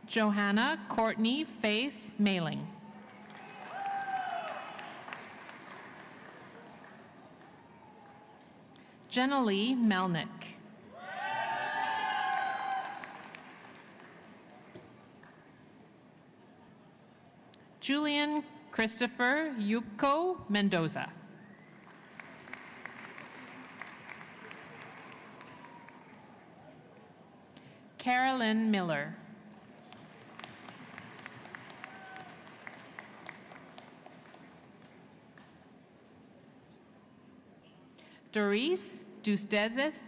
Johanna Courtney Faith Mailing. Jenna Lee Melnick. Julian Christopher Yupko Mendoza. Carolyn Miller. Doris Dustedith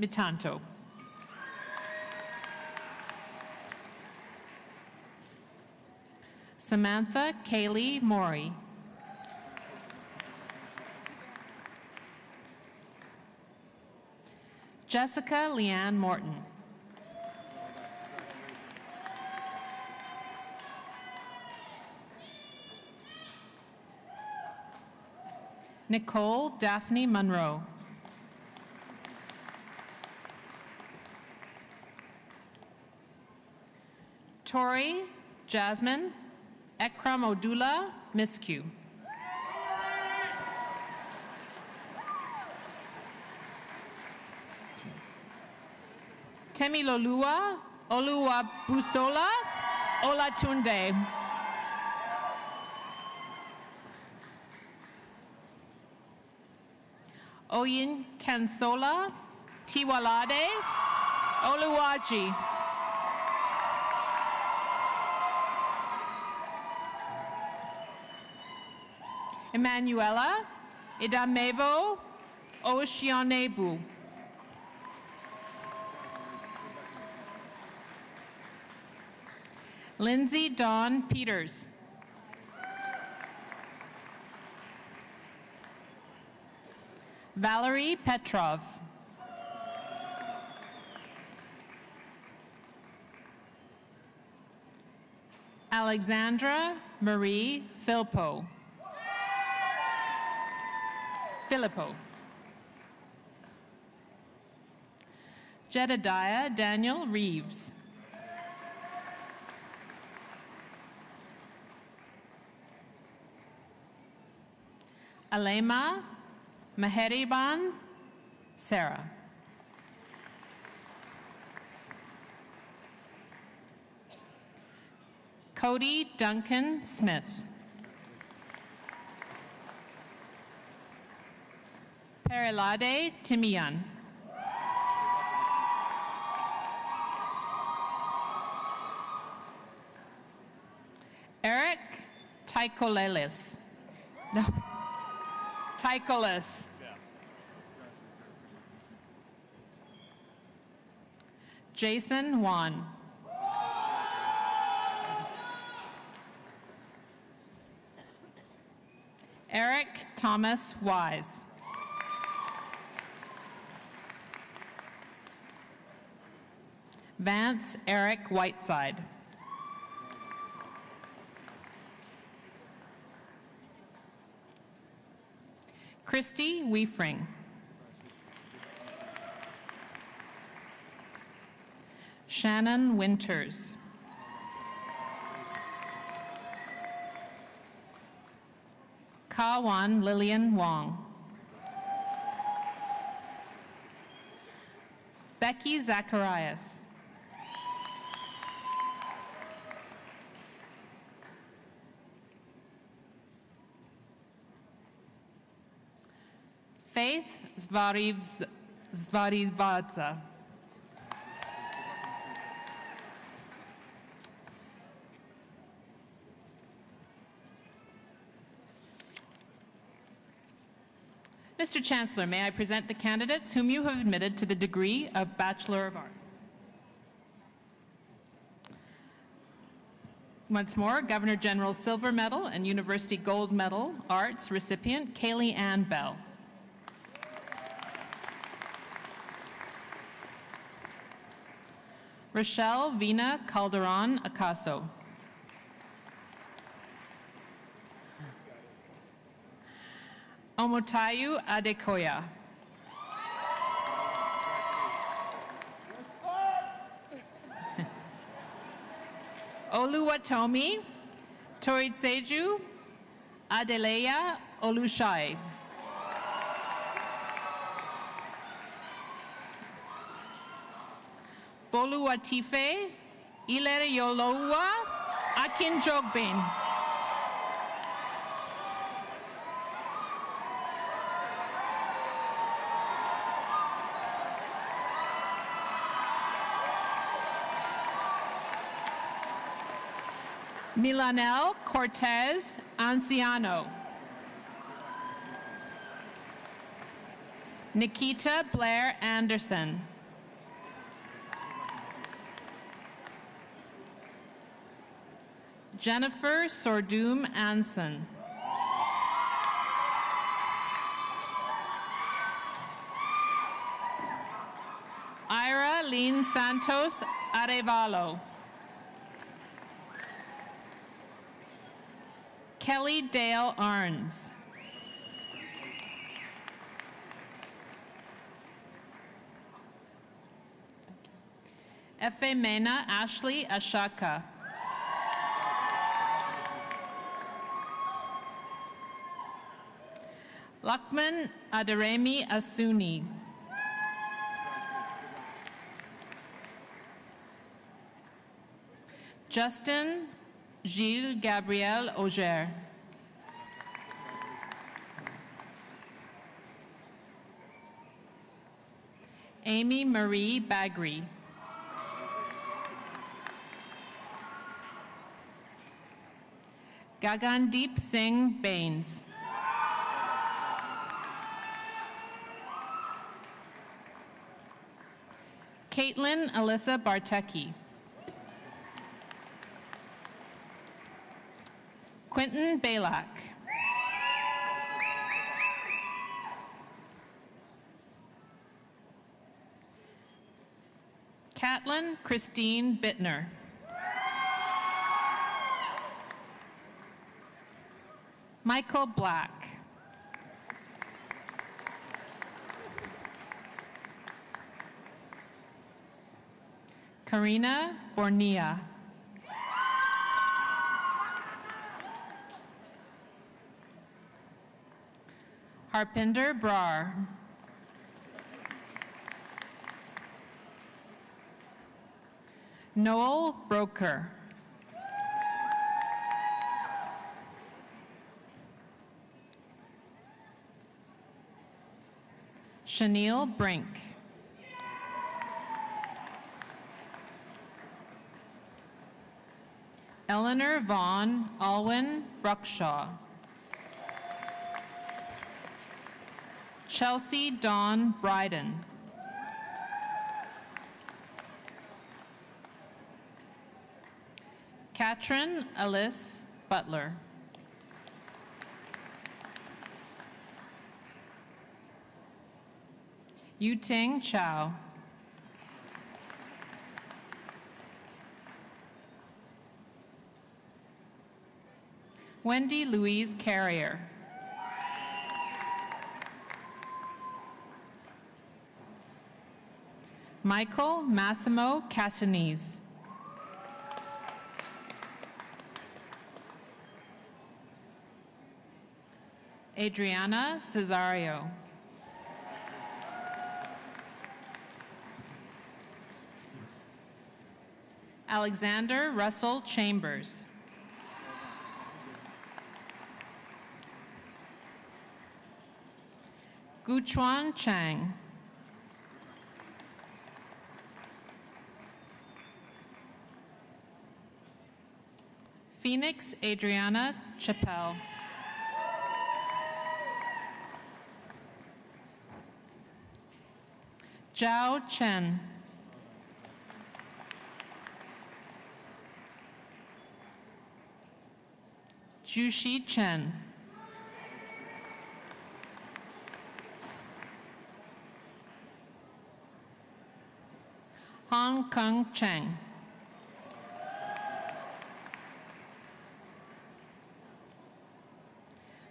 Mitanto. Samantha Kaylee Maury. Jessica Leanne Morton. Nicole Daphne Monroe. Tori Jasmine Ekramodula Miskew. Temilolua Oluwabusola Olatunde. Oyin Kansola Tiwalade Oluwaji. Emanuela Idamevo Oshionebu. Lindsay Dawn Peters. Valerie Petrov. Alexandra Marie Filippo. Jedediah Daniel Reeves. Alema Maheriban Sarah. Cody Duncan Smith. Perilade Timian. Eric Tykolelis. No. Tykolis. Jason Wan. Eric Thomas Wise. Vance Eric Whiteside. Christy Weefring. Shannon Winters. Kawan Lillian Wong. Becky Zacharias. Faith Svarivadza. Mr. Chancellor, may I present the candidates whom you have admitted to the degree of Bachelor of Arts. Once more, Governor General Silver Medal and University Gold Medal Arts recipient Kaylee Ann Bell. Rochelle Vina Calderon Acaso. Omotayo Adekoya. Oluwatomi Toritseju Adeleya Olushai. Boluwatife Ilereyolowa Akinjogbin. Milanel Cortez Anciano. Nikita Blair Anderson. Jennifer Sordum Anson. Ira Lynn Santos Arevalo. Kelly Dale Arns. Efemena Ashley Ashaka. Lakman Aderemi Asuni. Justin Gilles Gabriel Auger. Amy Marie Bagri. Gagandeep Singh Bains. Caitlin Alyssa Bartecki. Quentin Balak. Catlin Christine Bittner. Michael Black. Karina Bornia. Harpinder Brar. Noel Broker. Chanel Brink. Eleanor Vaughn Alwyn Bruckshaw. Chelsea Dawn Bryden. Katrin Alice Butler. Yuting Chow. Wendy Louise Carrier. Michael Massimo Catanese. Adriana Cesario. Alexander Russell Chambers. Guchuan Chang. Phoenix Adriana Chappelle. Zhao Chen. Jushi Chen. Hong Kong Cheng.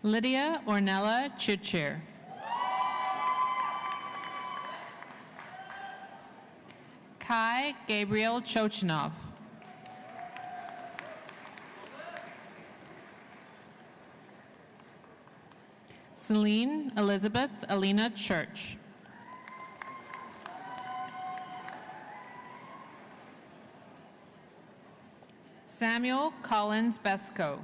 Lydia Ornella Chichir. Kai Gabriel Chochinov. Celine Elizabeth Alina Church. Samuel Collins Besco.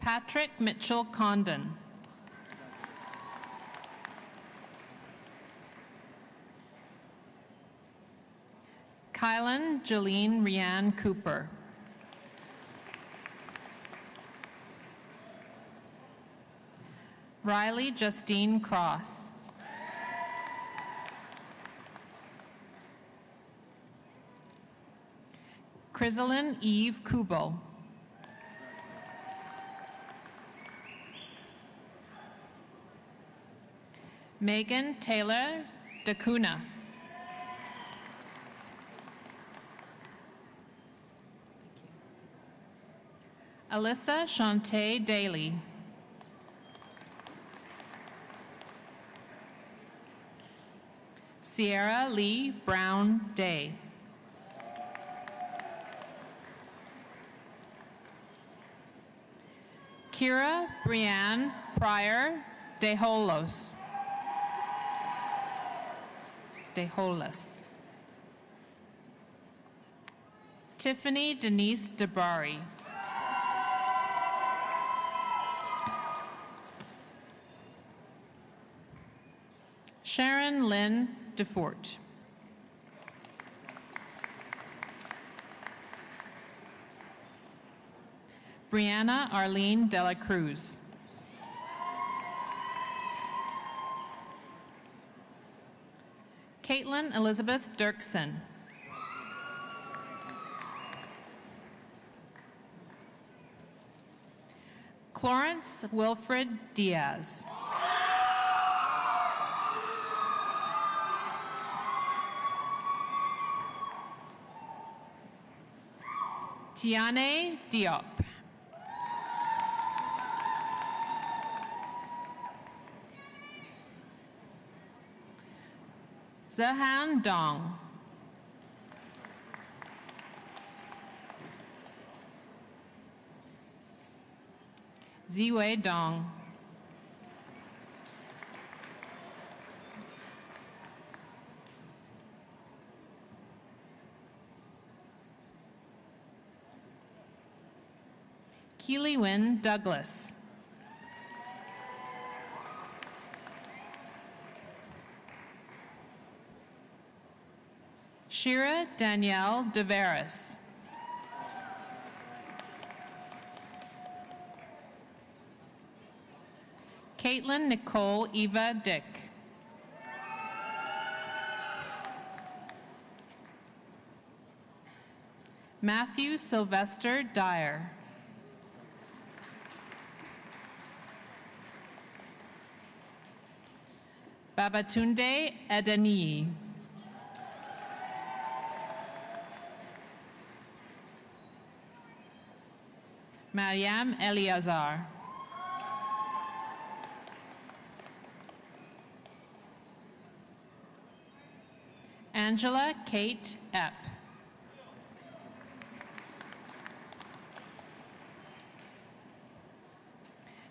Patrick Mitchell Condon. Kylan Jolene Rianne Cooper. Riley Justine Cross. Chrysalyn Eve Kubel. Megan Taylor DeCuna. Alyssa Shantae Daly. Sierra Lee Brown Day. Kira Brianne Pryor Deholos. Tiffany Denise DeBari. Sharon Lynn DeFort. Brianna Arlene Dela Cruz. Caitlin Elizabeth Dirksen. Clarence Wilfred Diaz. Tiane Diop. Zahan Dong. Ziwei Dong. Keely Wynn Douglas. Shira Danielle DeVeris. Caitlin Nicole Eva Dick. Matthew Sylvester Dyer. Babatunde Edeni. Mariam Eliazar. Angela Kate Epp.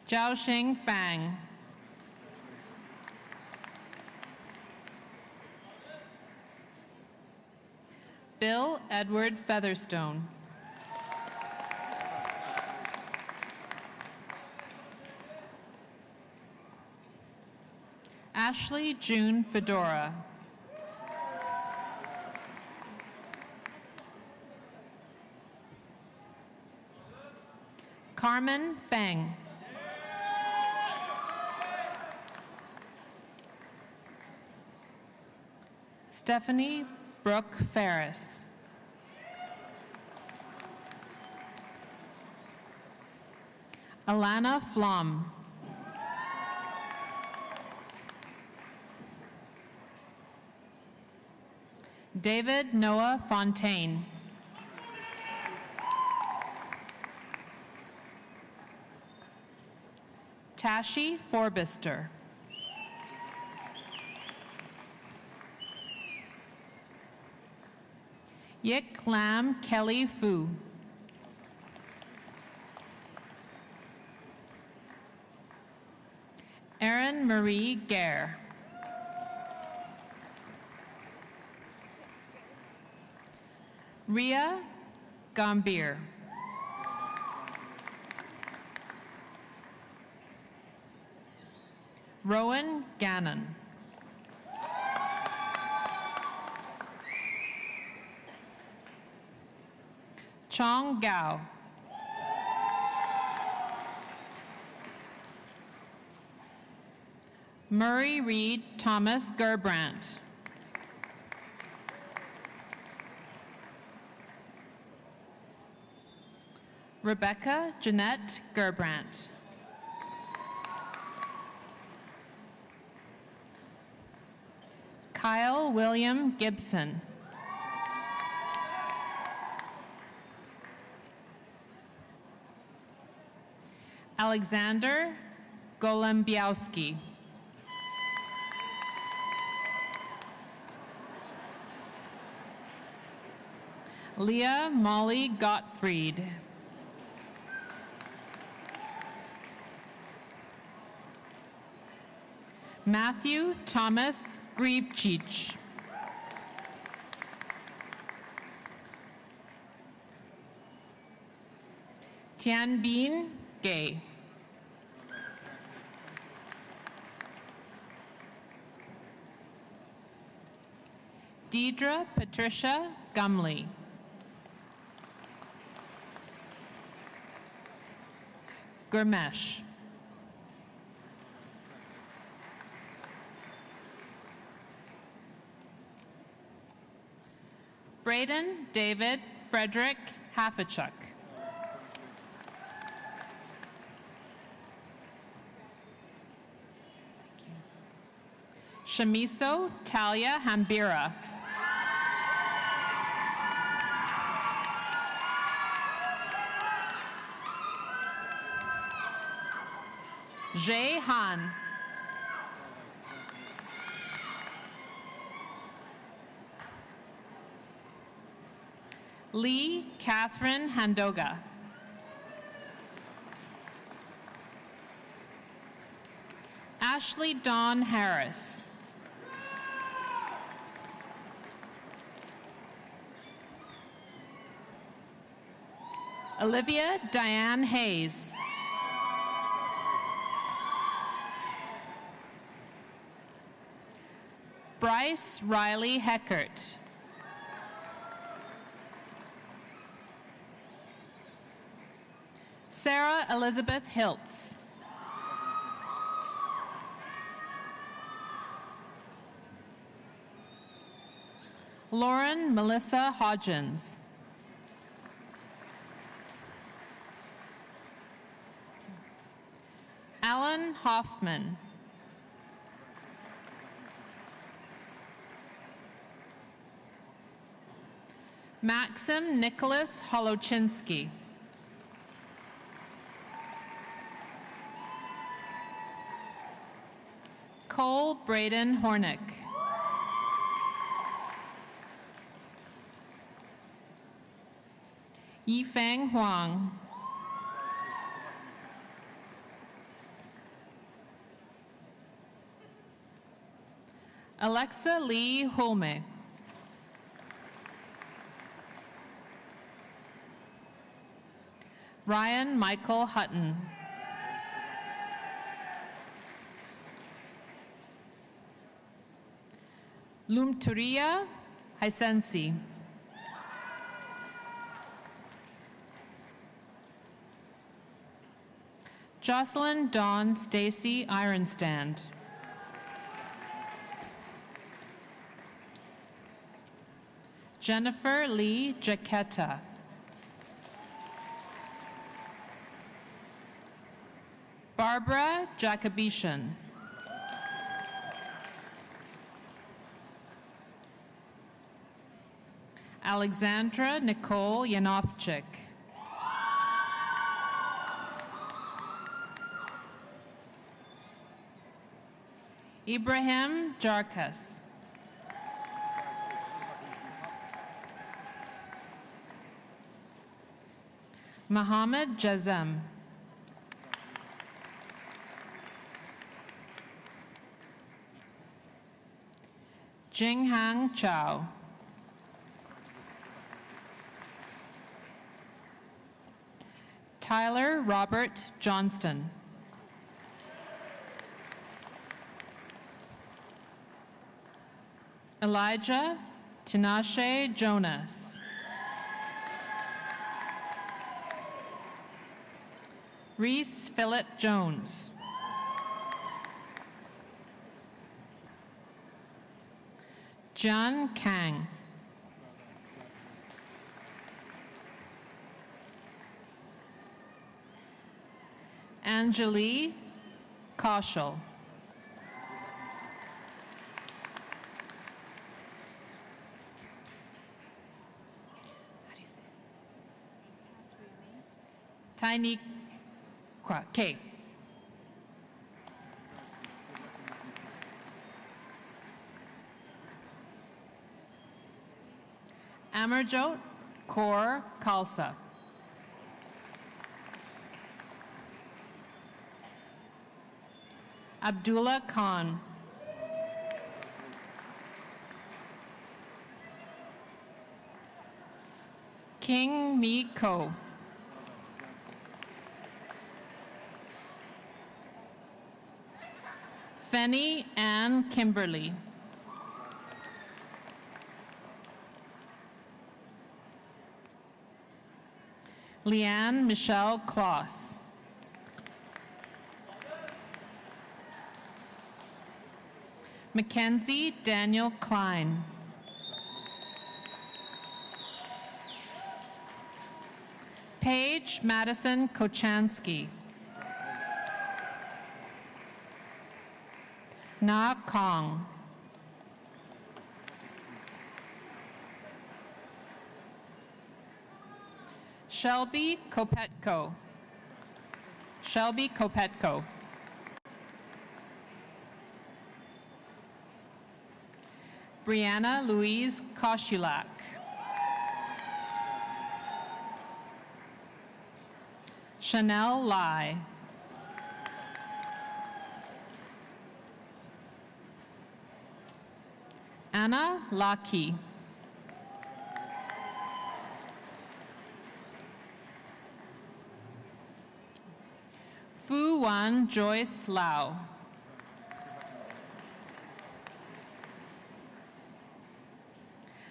Jiaoxing Fang. Bill Edward Featherstone. Ashley June Fedora. Carmen Feng. Stephanie Brooke Ferris. Alana Flom. David Noah Fontaine. Tashi Forbister. Yik Lam Kelly Fu. Erin Marie Gare. Ria Gambir. Rowan Gannon. Chong Gao. Murray Reed Thomas Gerbrandt. Rebecca Jeanette Gerbrandt. Kyle William Gibson. Alexander Golembiowski. Leah Molly Gottfried. Matthew Thomas Grievchich. Tianbin Gay. Deidre Patricia Gumley. Gurmesh. Braden David Frederick Hafachuk. Shamiso Talia Hambira. Jay Han. Lee Catherine Handoga. Ashley Dawn Harris. Olivia Diane Hayes. Bryce Riley Heckert. Sarah Elizabeth Hiltz. Lauren Melissa Hodgins. Alan Hoffman. Maxim Nicholas Holochinsky. Cole Braden Hornick. Yifeng Huang. Alexa Lee Holme. Ryan Michael Hutton. Lumturia Hisensi. Jocelyn Dawn Stacy Ironstand. Jennifer Lee Jaquetta. Barbara Jacobishan. Alexandra Nicole Yanovchik. Ibrahim Jarkas. Mohammed Jazem. Jinghang Chao. Tyler Robert Johnston. Elijah Tinashe Jonas. Reese Philip Jones. John Kang. Anjali Kaushal. Tiny K. Amarjot Kaur Khalsa. Abdullah Khan. King Mi Ko. Fenny Ann Kimberly. Leanne Michelle Kloss. Mackenzie Daniel Klein. Paige Madison Kochansky. Na Kong. Shelby Kopetko. Shelby Kopetko. Brianna Louise Koshulak. Chanel Lai. Anna Laki. Fu Wan Joyce Lau.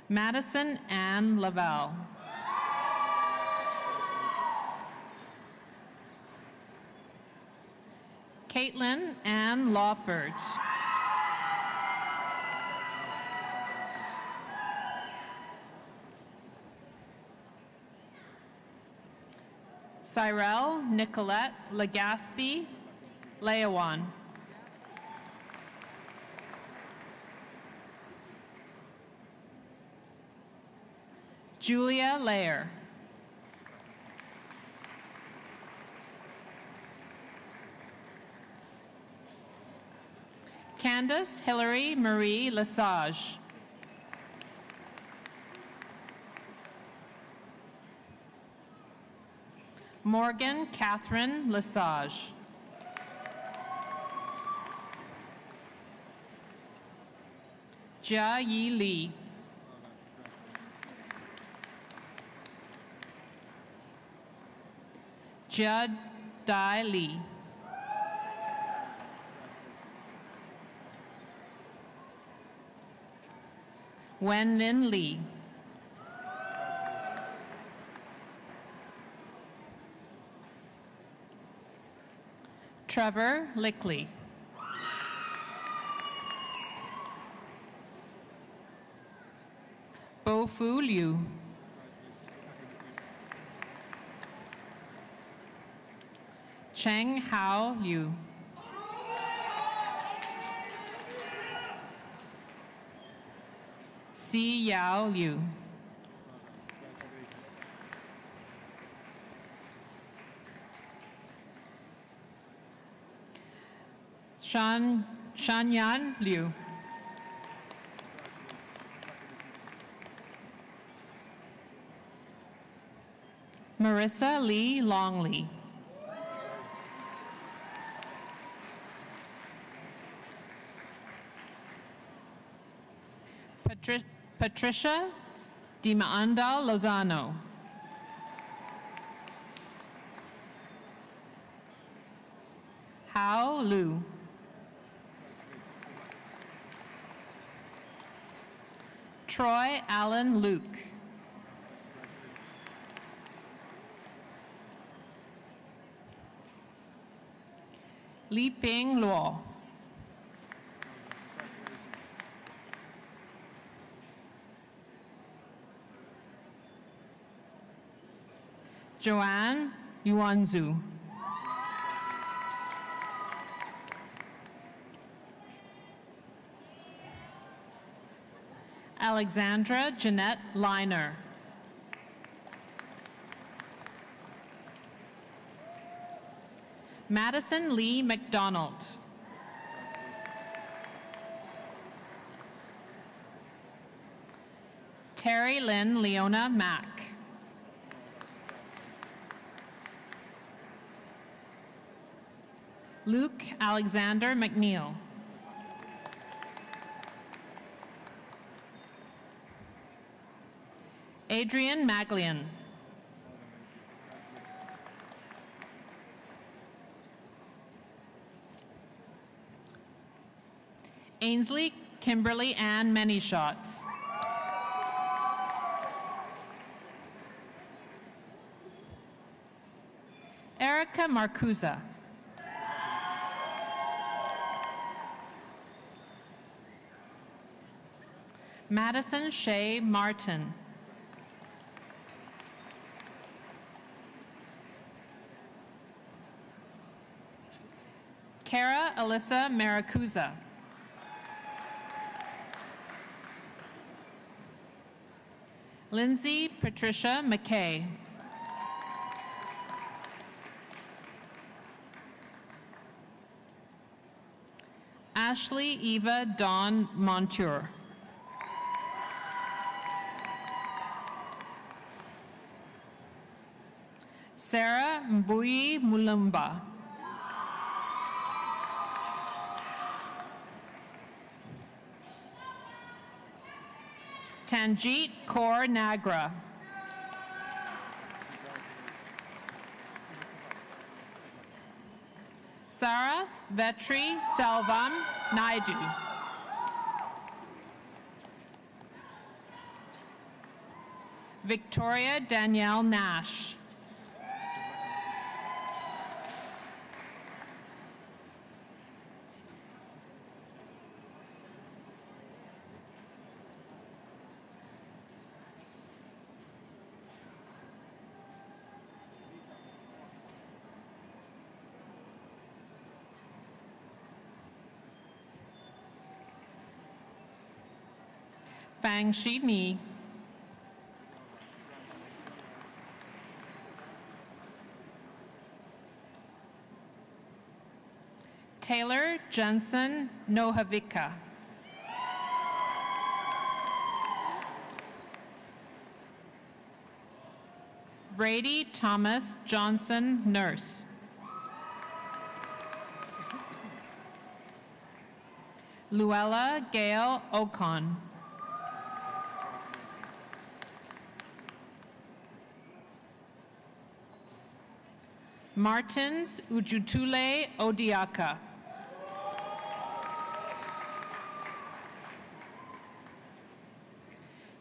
Madison Ann Lavelle. Caitlin Ann Lawford. Cyrell Nicolette Legaspi Leawan. Julia Lair. Candace Hillary Marie Lesage. Morgan Catherine Lesage. Jia Yi Li. Jia Dai Li. Wen Lin Li. Trevor Lickley. Bo Fu Liu. Cheng Hao Liu. Si Yao Liu. Shanyan Liu. Marissa Lee Longley. Patricia Di Maanda Lozano. Hao Lu. Troy Allen Luke. Li Ping Luo. Joanne Yuanzu. Alexandra Jeanette Liner. Madison Lee McDonald. Terry Lynn Leona Mack. Luke Alexander McNeil. Adrian Maglian. Ainsley Kimberly Ann Many Shots. Erica Marcusa. Madison Shea Martin. Kara Alyssa Maracusa. Lindsay Patricia McKay. Ashley Eva Dawn Montour. Sarah Mbui Mulumba. Tanjeet Kaur Nagra. Sarath Vetri Selvam Naidu. Victoria Danielle Nash. Fang Shi Mi. Taylor Jensen Nohavika. Brady Thomas Johnson, nurse. Luella Gail Ocon. Martins Ujutule Odiaka.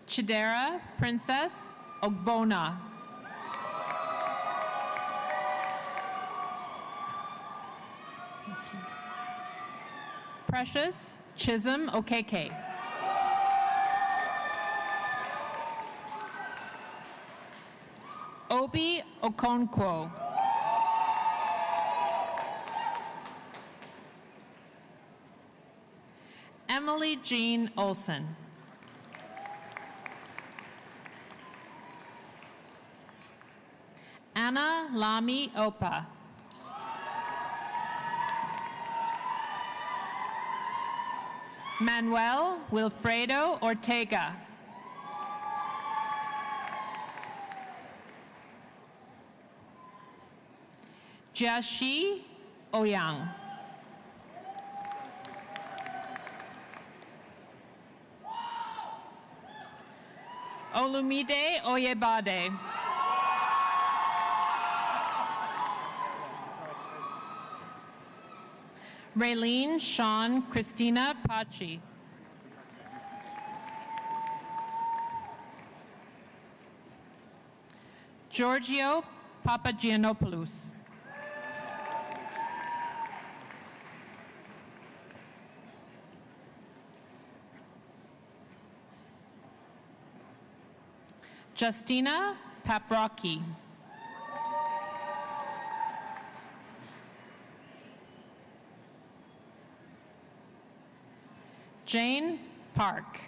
Chidera Princess Ogbona. Precious Chisholm Okeke. Obi Okonkwo. Emily Jean Olson. Anna Lami Opa. Manuel Wilfredo Ortega. Jiashi Oyang. Olumide Oyebade. Raylene Sean Christina Pachi. Giorgio Papagiannopoulos. Justina Paprocki. Jane Park.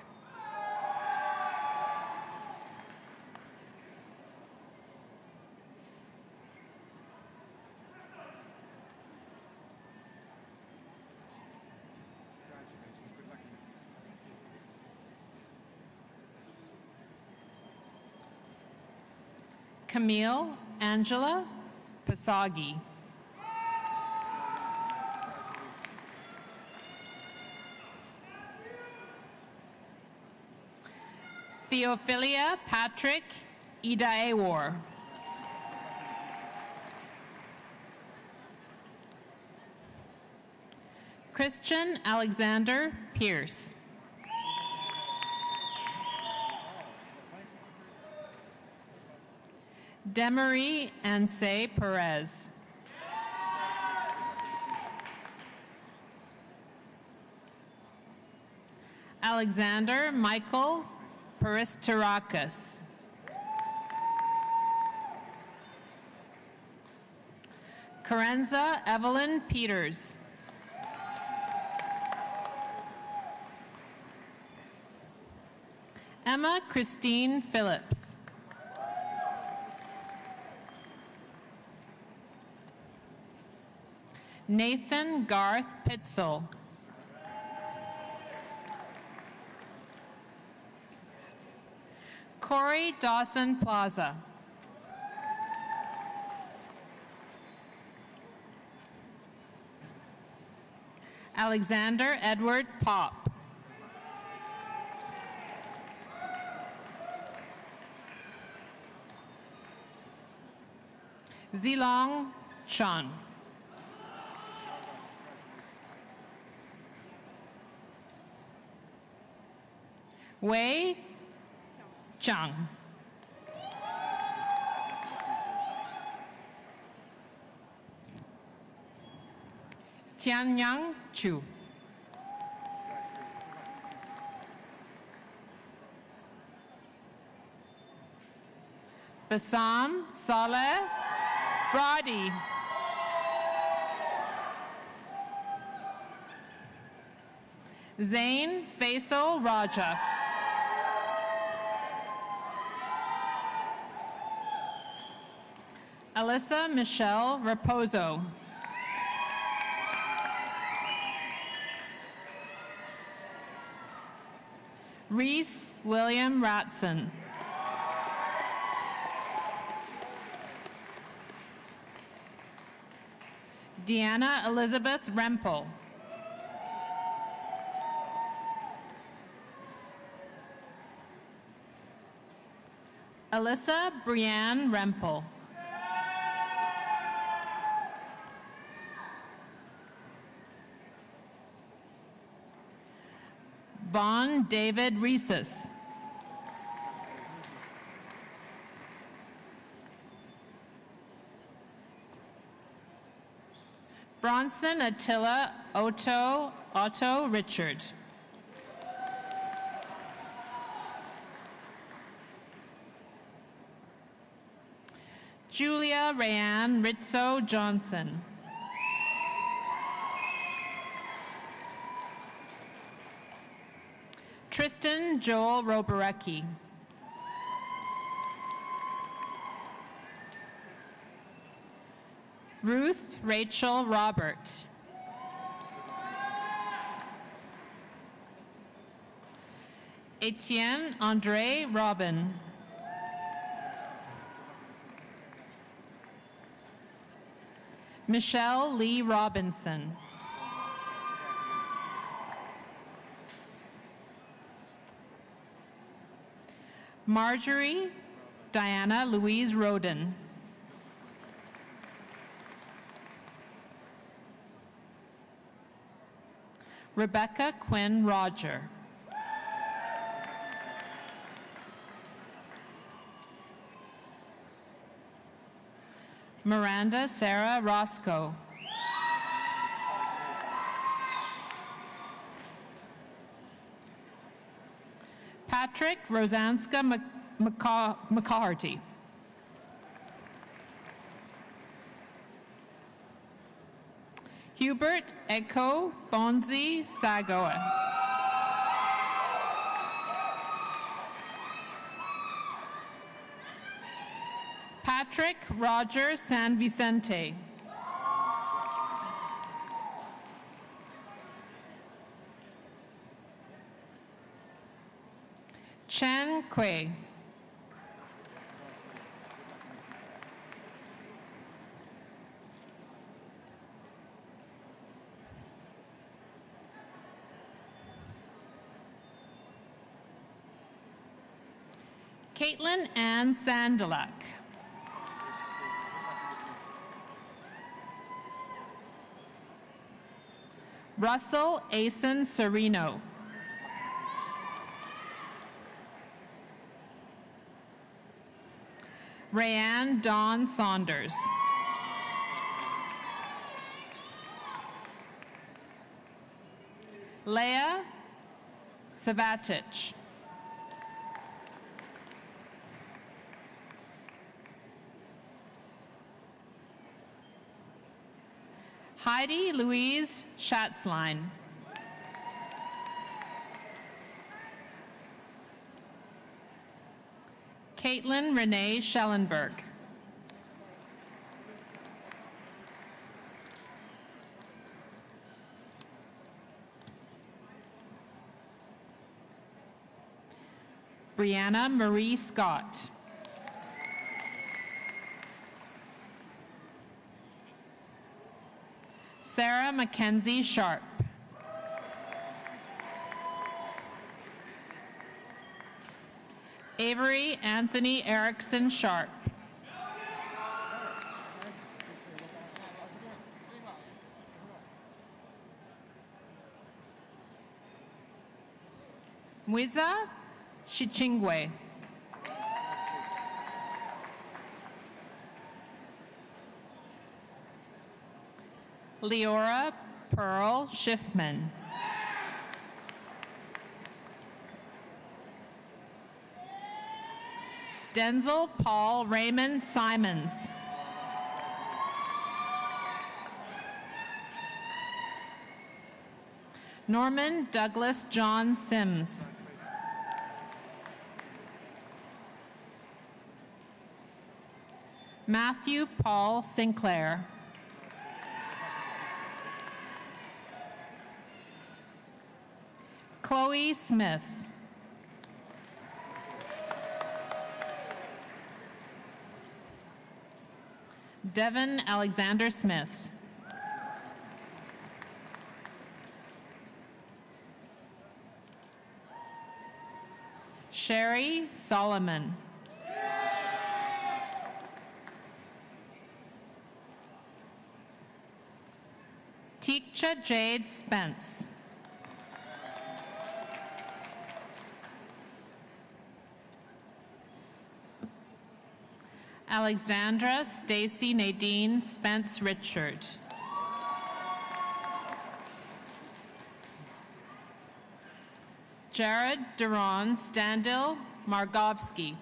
Camille Angela Pasagi. Theophilia Patrick Idaewar. Christian Alexander Pierce. Demery Anse Perez. Alexander Michael Peristarakis. Karenza Evelyn Peters. Emma Christine Phillips. Nathan Garth Pitzel. Corey Dawson Plaza. Alexander Edward Pop. Zilong Chun. Wei Chang. Tianyang Chu. Bassam Saleh Brady. Zain Faisal Raja. Alyssa Michelle Raposo. Reese William Ratson. Deanna Elizabeth Rempel. Alyssa Brianne Rempel. Vaughn David Rhesus. Bronson Attila Otto Richard. Julia Rayanne Ritzo Johnson. Tristan Joel Roberecki. Ruth Rachel Robert. Etienne Andre Robin. Michelle Lee Robinson. Marjorie Diana Louise Roden. Rebecca Quinn Roger. Miranda Sarah Roscoe. Patrick Rosanska McCarty. Hubert Echo Bonzi Sagoa. Patrick Roger San Vicente. Chen Kui. Caitlin Ann Sandalak. Russell Asen Serino. Rayanne Dawn Saunders. Leah Savatich. Heidi Louise Schatzline. Caitlin Renee Schellenberg. Brianna Marie Scott. Sarah Mackenzie Sharp. Avery Anthony Erickson Sharp. Mwiza Shichingwe. Leora Pearl Schiffman. Denzel Paul Raymond Simons. Norman Douglas John Sims. Matthew Paul Sinclair. Chloe Smith. Devin Alexander Smith. Sherry Solomon. Teacha Jade Spence. Alexandra Stacy Nadine Spence Richard. Jared Duran Standill Margovsky.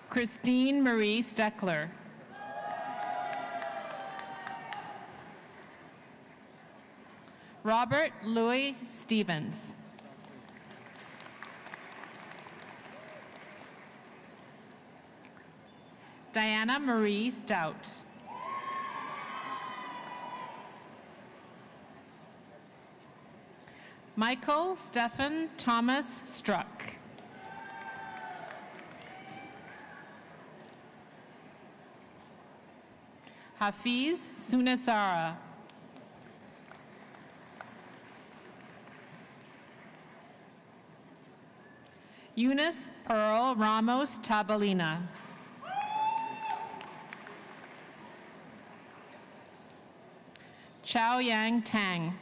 Christine Marie Steckler. Robert Louis Stevens. Diana Marie Stout. Michael Stephen Thomas Struck. Hafiz Sunasara. Eunice Pearl Ramos Tabalina. Chao Yang Tang.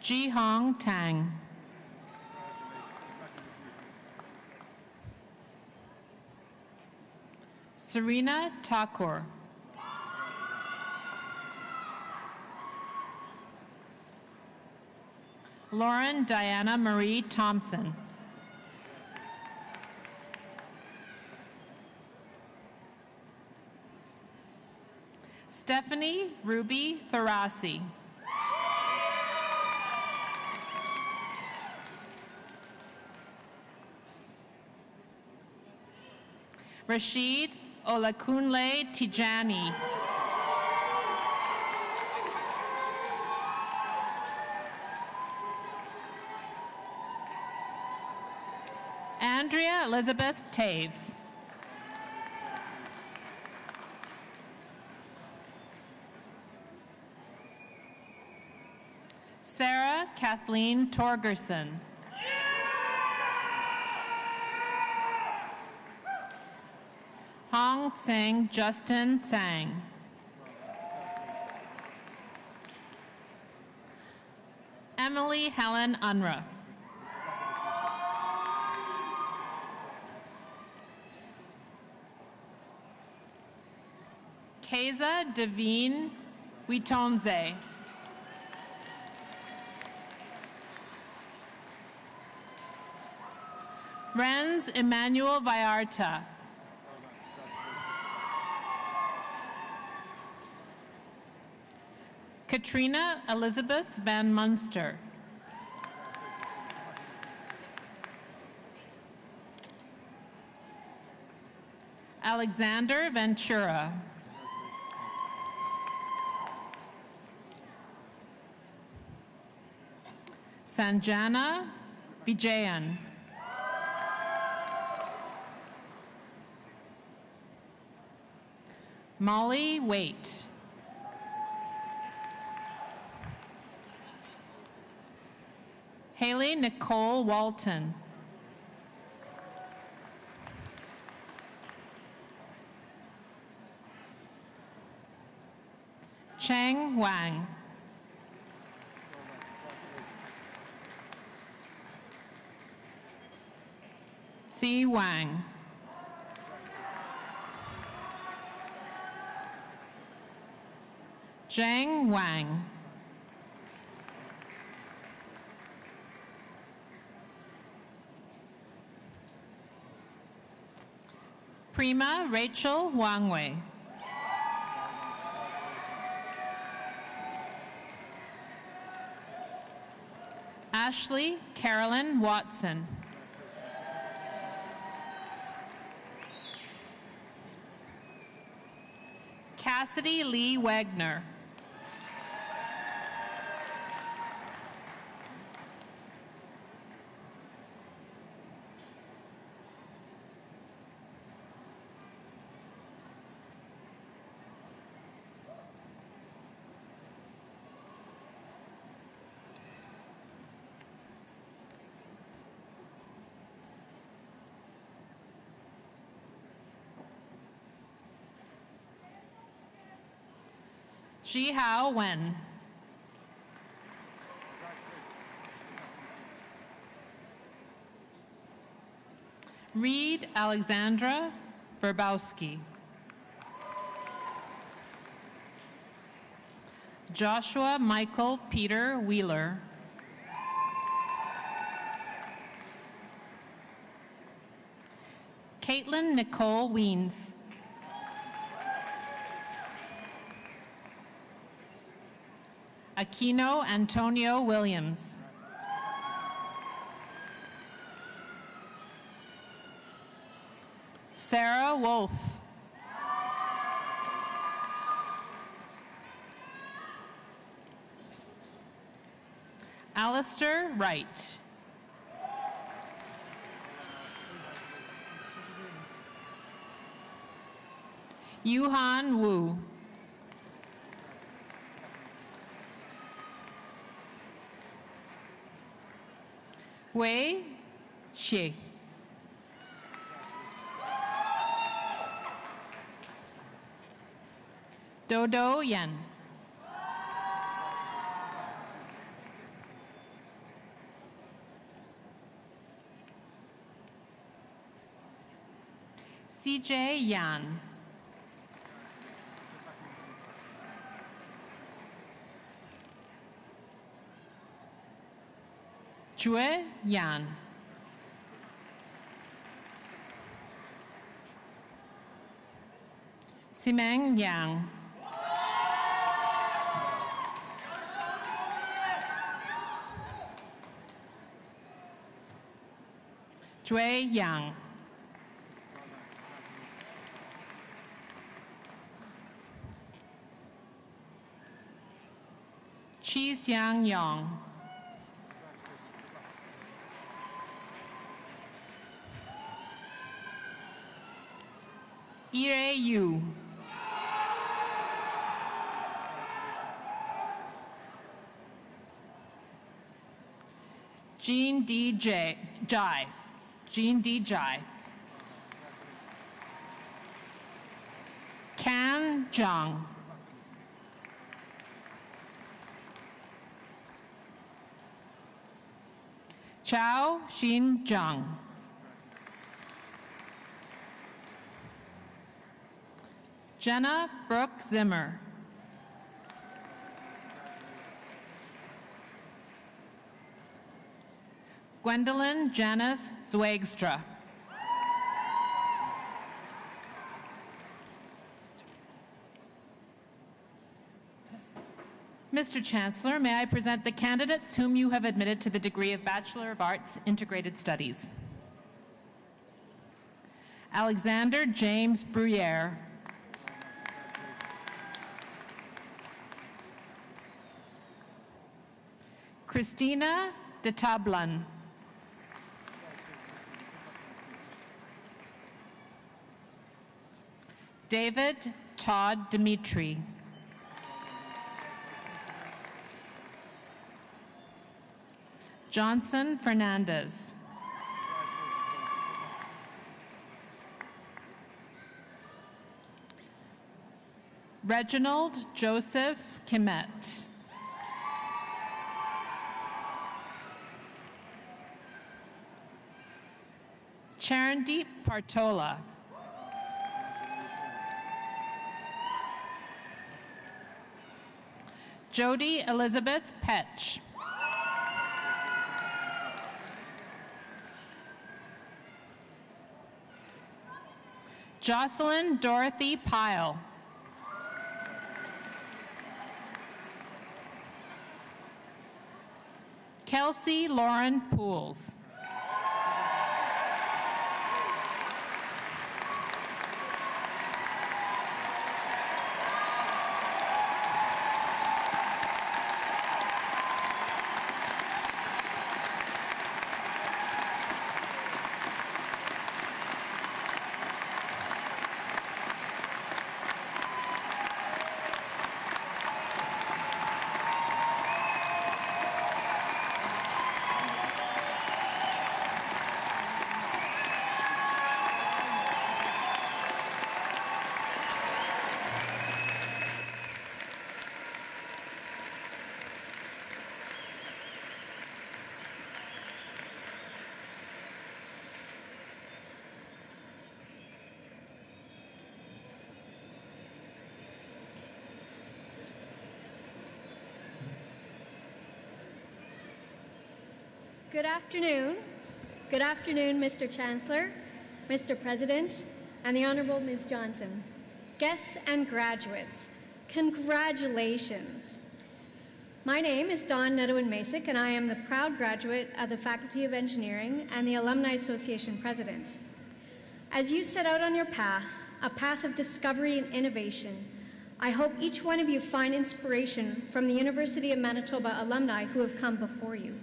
Ji Hong Tang. Serena Thakur. Lauren Diana Marie Thompson. Stephanie Ruby Tharasi. Rashid Olakunle Tijani. Andrea Elizabeth Taves. Sarah Kathleen Torgerson. Hong Tsing Justin Tsang. Emily Helen Unruh. Keza Devine Witonze. Renz Emmanuel Vallarta. Katrina Elizabeth Van Munster. Alexander Ventura. Sanjana Vijayan. Molly Waite. Haley Nicole Walton. Cheng Wang. Si Wang. Zhang Wang. Prima Rachel Wangwei. Ashley Carolyn Watson. Cassidy Lee Wagner. Ji Hao Wen. Reed Alexandra Verbowski. Joshua Michael Peter Wheeler. Caitlin Nicole Weens. Aquino Antonio Williams. Sarah Wolf. Alistair Wright. Yuhan Wu. Wei Xie. Dodo Yen. CJ Yan. Jue Yan. Simeng Yang. Jue Yang. Chi Xiang Yong. Ire Yu. Jean D. Jai. Jean D. Jai. Can Zhang. Chao Xin Zhang. Jenna Brooke Zimmer. Gwendolyn Janis Zwagstra. Mr. Chancellor, may I present the candidates whom you have admitted to the degree of Bachelor of Arts, Integrated Studies. Alexander James Bruyere. Christina de Tablan. David Todd Dimitri. Johnson Fernandez. Reginald Joseph Kimet. Charandeep Partola. Jody Elizabeth Petch. Jocelyn Dorothy Pyle. Kelsey Lauren Pools. Good afternoon. Good afternoon, Mr. Chancellor, Mr. President, and the Honourable Ms. Johnson. Guests and graduates, congratulations. My name is Dawn Nedowin-Masick, and I am the proud graduate of the Faculty of Engineering and the Alumni Association President. As you set out on your path, a path of discovery and innovation, I hope each one of you find inspiration from the University of Manitoba alumni who have come before you.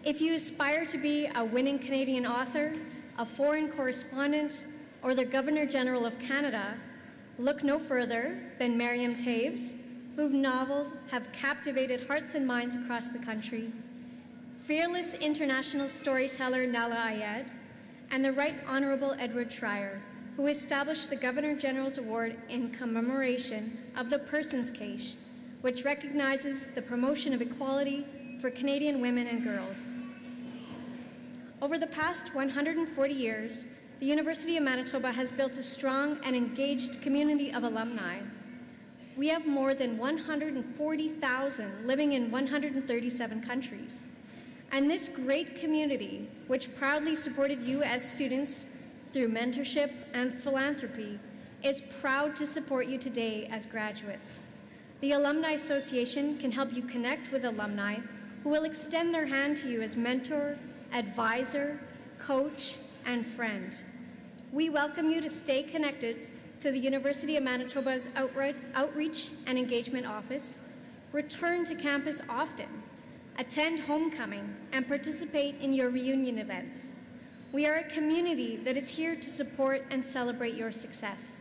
If you aspire to be a winning Canadian author, a foreign correspondent, or the Governor-General of Canada, look no further than Miriam Toews, whose novels have captivated hearts and minds across the country, fearless international storyteller Nala Ayed, and the Right Honourable Edward Schreier, who established the Governor-General's Award in commemoration of the Persons Case, which recognizes the promotion of equality for Canadian women and girls. Over the past 140 years, the University of Manitoba has built a strong and engaged community of alumni. We have more than 140,000 living in 137 countries. And this great community, which proudly supported you as students through mentorship and philanthropy, is proud to support you today as graduates. The Alumni Association can help you connect with alumni who will extend their hand to you as mentor, advisor, coach, and friend. We welcome you to stay connected to the University of Manitoba's Outreach and Engagement Office, return to campus often, attend homecoming, and participate in your reunion events. We are a community that is here to support and celebrate your success.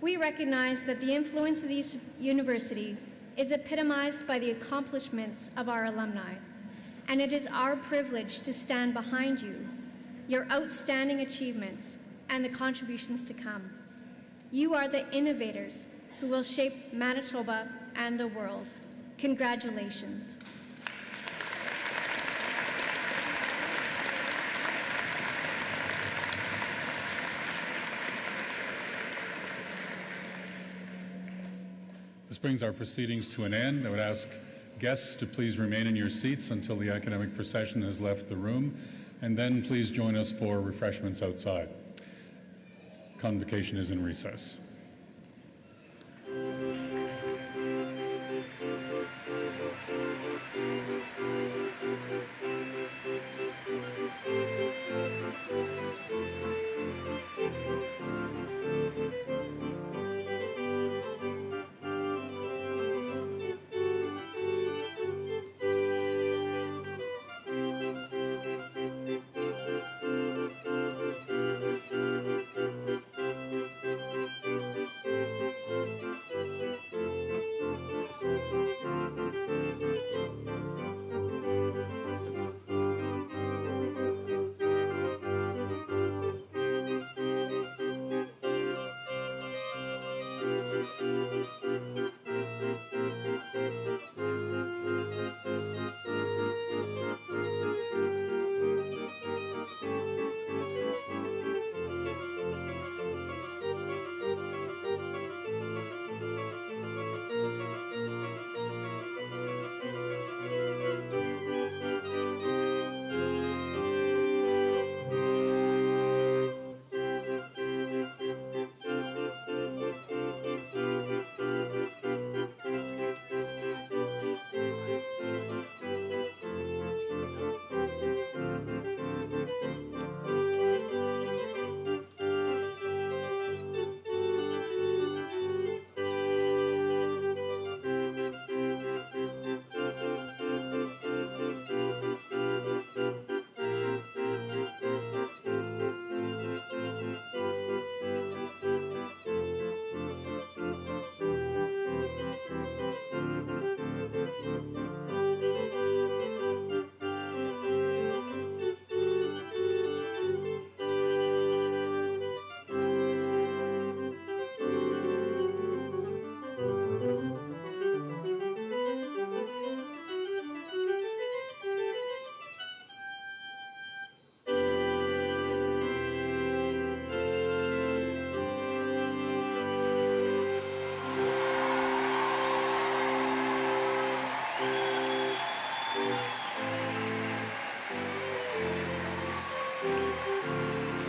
We recognize that the influence of the university is epitomized by the accomplishments of our alumni, and it is our privilege to stand behind you, your outstanding achievements, and the contributions to come. You are the innovators who will shape Manitoba and the world. Congratulations. This brings our proceedings to an end. I would ask guests to please remain in your seats until the academic procession has left the room, and then please join us for refreshments outside. Convocation is in recess.